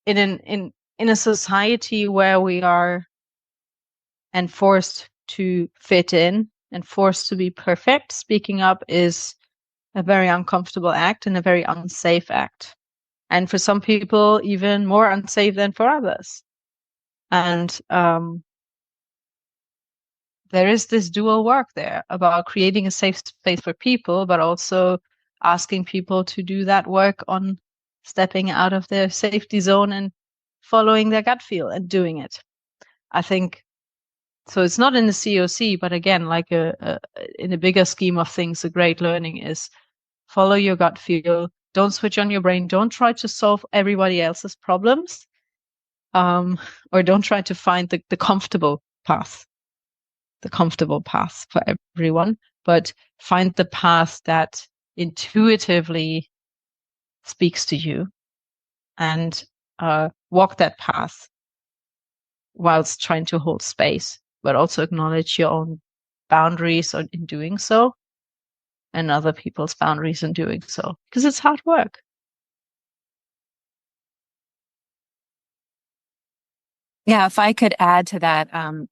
in a society where we are enforced to fit in and forced to be perfect, speaking up is a very uncomfortable act and a very unsafe act. And for some people, even more unsafe than for others. And there is this dual work there about creating a safe space for people, but also asking people to do that work on stepping out of their safety zone and following their gut feel and doing it. I think so. It's not in the COC, but again, like in a bigger scheme of things, a great learning is follow your gut feel. Don't switch on your brain. Don't try to solve everybody else's problems, or don't try to find the comfortable path. The comfortable path for everyone, but find the path that intuitively speaks to you, and walk that path whilst trying to hold space, but also acknowledge your own boundaries in doing so, and other people's boundaries in doing so, because it's hard work. Yeah, if I could add to that,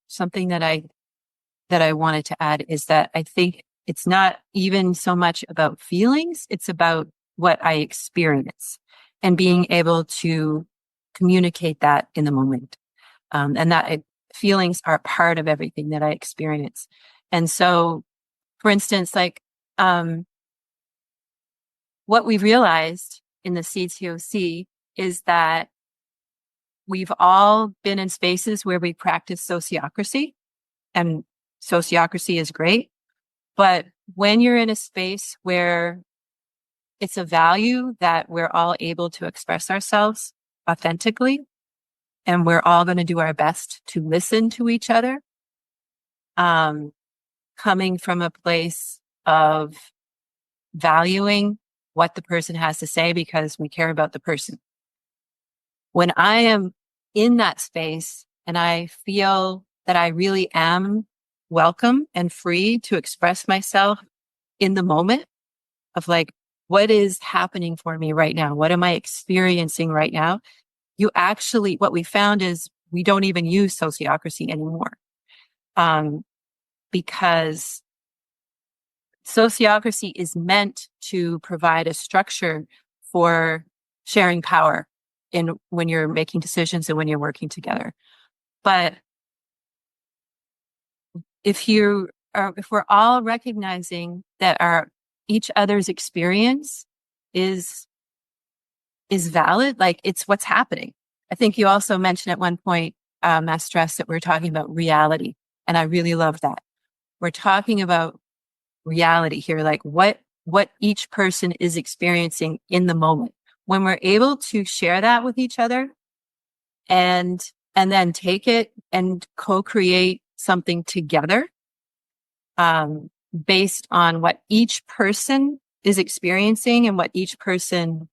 something that I wanted to add is that I think it's not even so much about feelings, it's about what I experience, and being able to communicate that in the moment. And that feelings are part of everything that I experience. And so, for instance, like, what we realized in the CTOC is that we've all been in spaces where we practice sociocracy, and sociocracy is great. But when you're in a space where it's a value that we're all able to express ourselves authentically, and we're all going to do our best to listen to each other, coming from a place of valuing what the person has to say because we care about the person. When I am in that space and I feel that I really am welcome and free to express myself in the moment of like, what is happening for me right now? What am I experiencing right now? What we found is we don't even use sociocracy anymore. Because sociocracy is meant to provide a structure for sharing power when you're making decisions and when you're working together. But if we're all recognizing that each other's experience is valid, like it's what's happening. I think you also mentioned at one point, Stress, that we're talking about reality. And I really love that. We're talking about reality here, like what each person is experiencing in the moment. When we're able to share that with each other and then take it and co-create something together, based on what each person is experiencing and what each person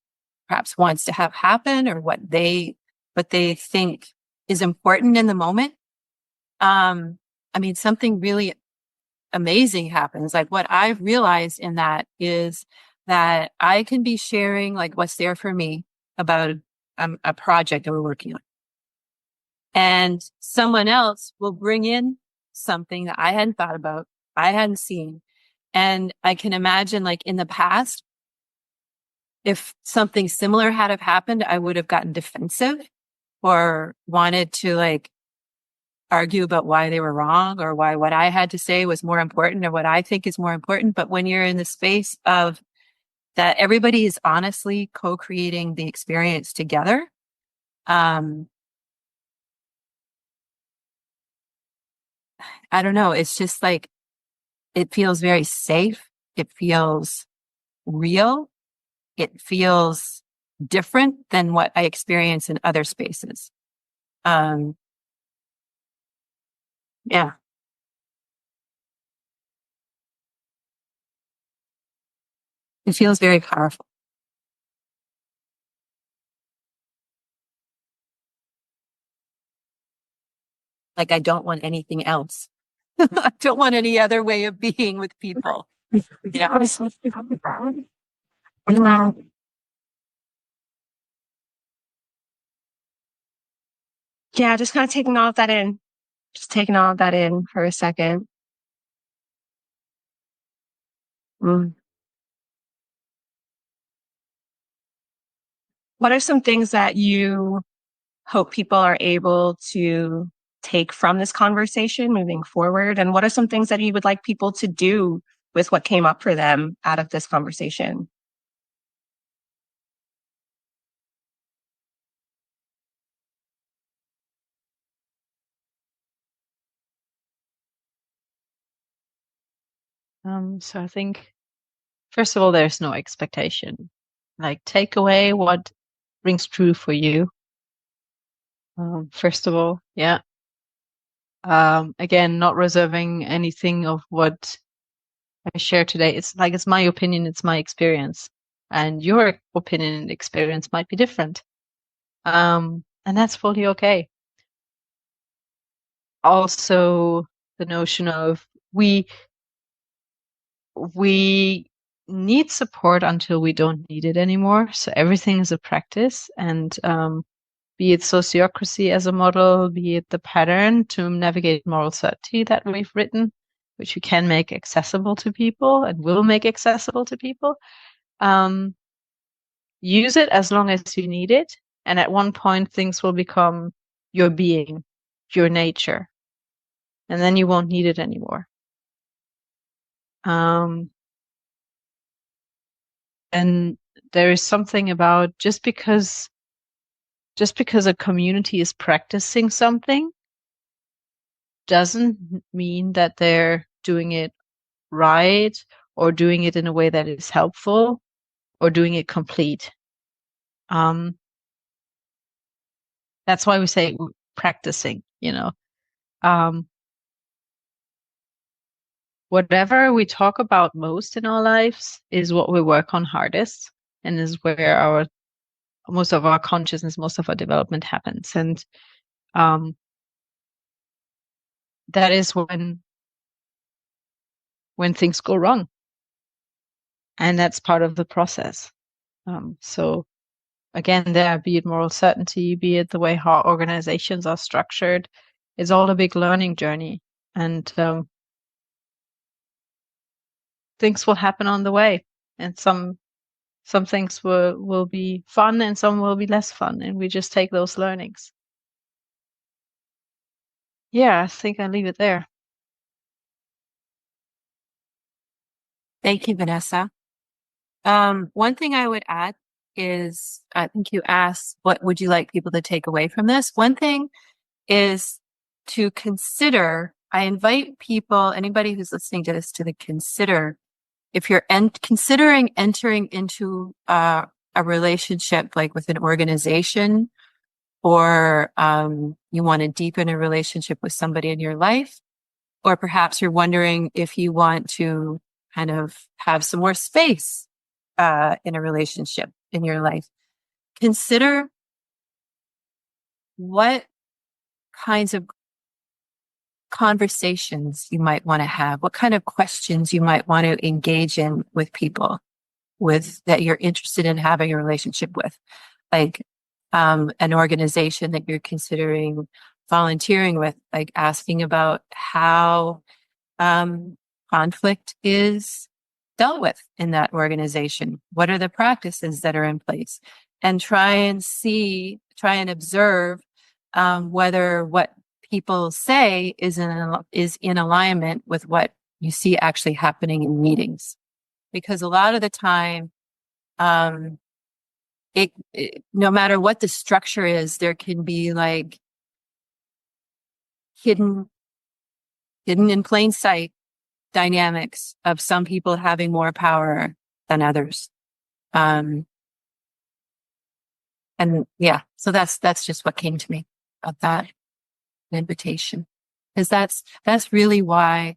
perhaps wants to have happen or what they think is important in the moment. I mean, something really amazing happens. Like what I've realized in that is that I can be sharing like what's there for me about a project that we're working on. And someone else will bring in something that I hadn't thought about, I hadn't seen. And I can imagine like in the past, if something similar had have happened, I would have gotten defensive or wanted to like argue about why they were wrong or why what I had to say was more important or what I think is more important. But when you're in the space of that, everybody is honestly co-creating the experience together. I don't know. It's just like, it feels very safe. It feels real. It feels different than what I experience in other spaces. Yeah. It feels very powerful. Like I don't want anything else. I don't want any other way of being with people. Yeah. Yeah, just kind of taking all of that in. Just taking all of that in for a second. Mm. What are some things that you hope people are able to take from this conversation moving forward? And what are some things that you would like people to do with what came up for them out of this conversation? So I think, first of all, there's no expectation. Like, take away what rings true for you. First of all, yeah. Again, not reserving anything of what I share today. It's like, it's my opinion, it's my experience, and your opinion and experience might be different. And that's fully okay. Also, the notion of we need support until we don't need it anymore. So everything is a practice, and be it sociocracy as a model, be it the pattern to navigate moral certainty that we've written, which we can make accessible to people and will make accessible to people. Use it as long as you need it, And at one point, things will become your being, your nature. And then you won't need it anymore. And there is something about just because a community is practicing something doesn't mean that they're doing it right or doing it in a way that is helpful or doing it complete. That's why we say practicing, whatever we talk about most in our lives is what we work on hardest and is where most of our consciousness, most of our development happens. And that is when things go wrong. And that's part of the process. So again, be it moral certainty, be it the way how organizations are structured, it's all a big learning journey. And things will happen on the way. And some things will be fun and some will be less fun. And we just take those learnings. Yeah, I think I'll leave it there. Thank you, Vanessa. One thing I would add is, I think you asked, what would you like people to take away from this? One thing is to consider, I invite people, anybody who's listening to this, to consider, if you're considering entering into a relationship, like with an organization, or you want to deepen a relationship with somebody in your life, or perhaps you're wondering if you want to kind of have some more space in a relationship in your life. Consider what kinds of conversations you might want to have, what kind of questions you might want to engage in with people that you're interested in having a relationship with, like an organization that you're considering volunteering with, like asking about how conflict is dealt with in that organization. What are the practices that are in place? And try and observe whether what people say is in alignment with what you see actually happening in meetings. Because a lot of the time, no matter what the structure is, there can be like hidden in plain sight dynamics of some people having more power than others. And yeah, so that's just what came to me about that invitation, because that's really why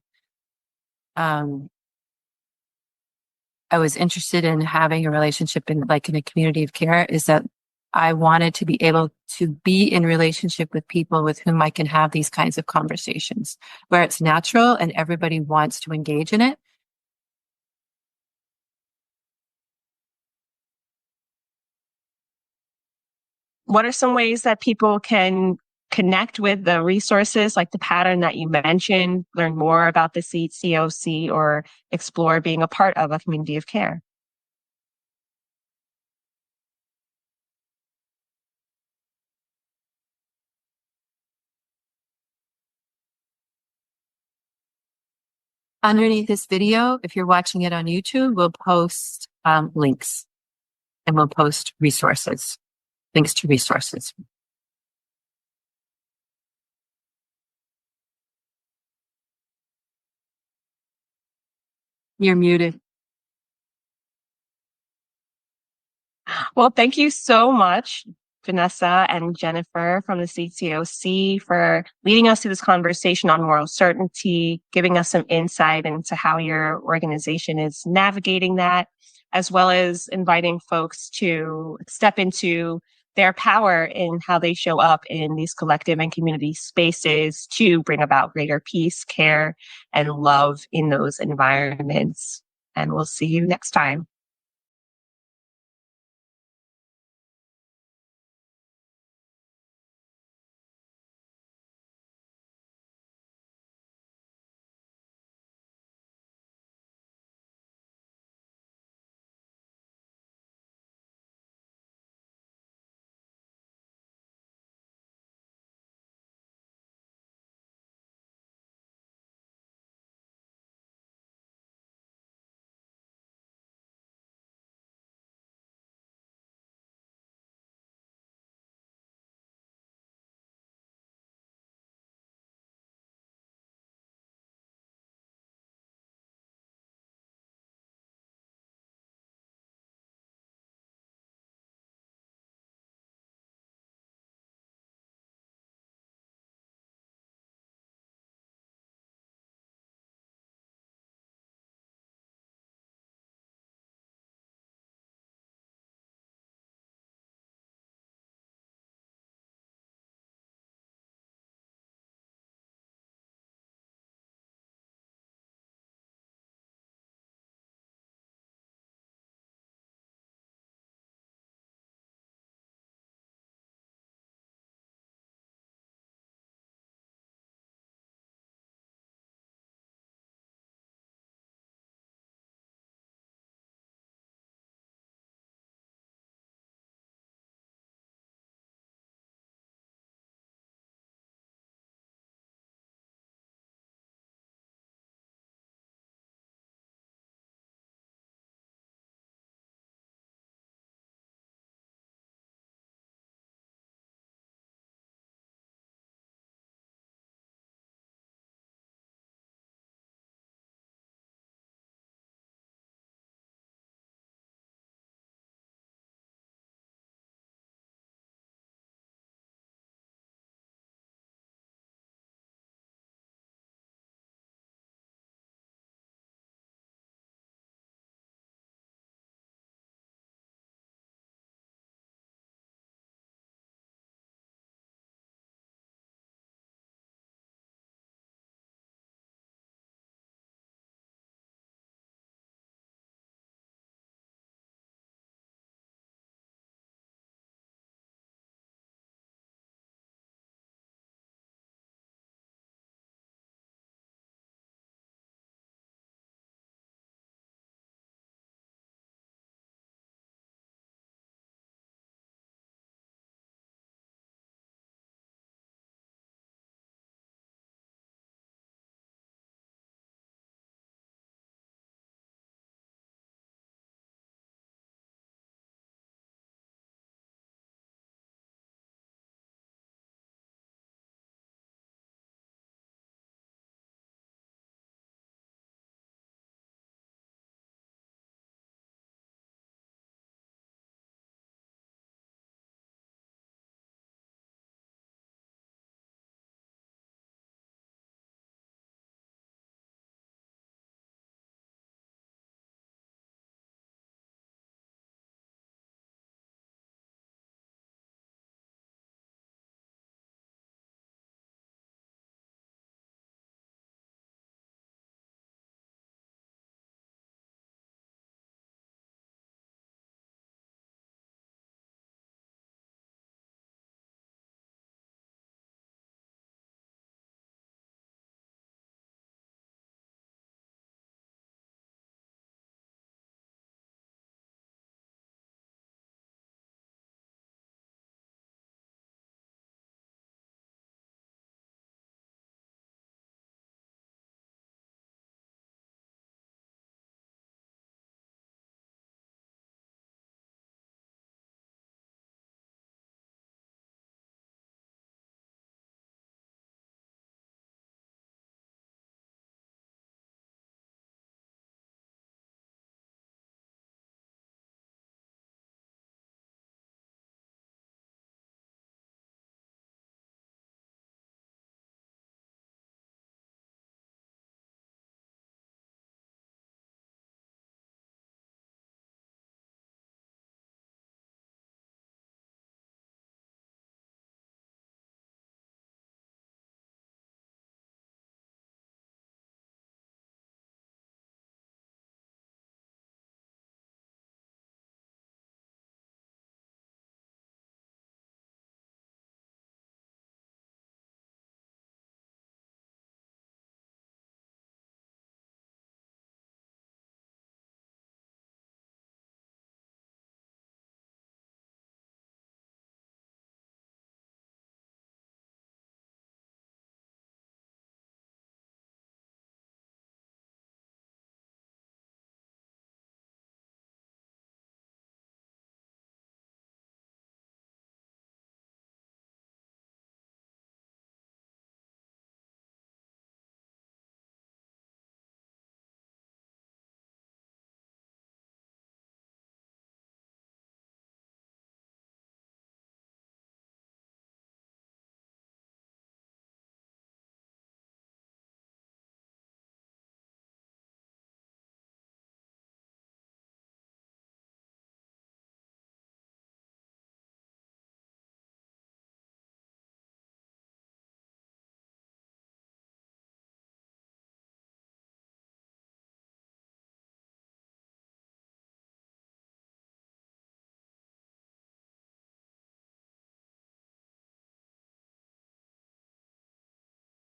I was interested in having a relationship in a community of care, is that I wanted to be able to be in relationship with people with whom I can have these kinds of conversations where it's natural and everybody wants to engage in it. What are some ways that people can connect with the resources like the pattern that you mentioned, learn more about the COC, or explore being a part of a community of care? Underneath this video, if you're watching it on YouTube, we'll post links, and we'll post resources, links to resources. You're muted. Well, thank you so much, Vanessa and Jennifer from the CCOC, for leading us through this conversation on moral certainty, giving us some insight into how your organization is navigating that, as well as inviting folks to step into their power in how they show up in these collective and community spaces to bring about greater peace, care, and love in those environments. And we'll see you next time.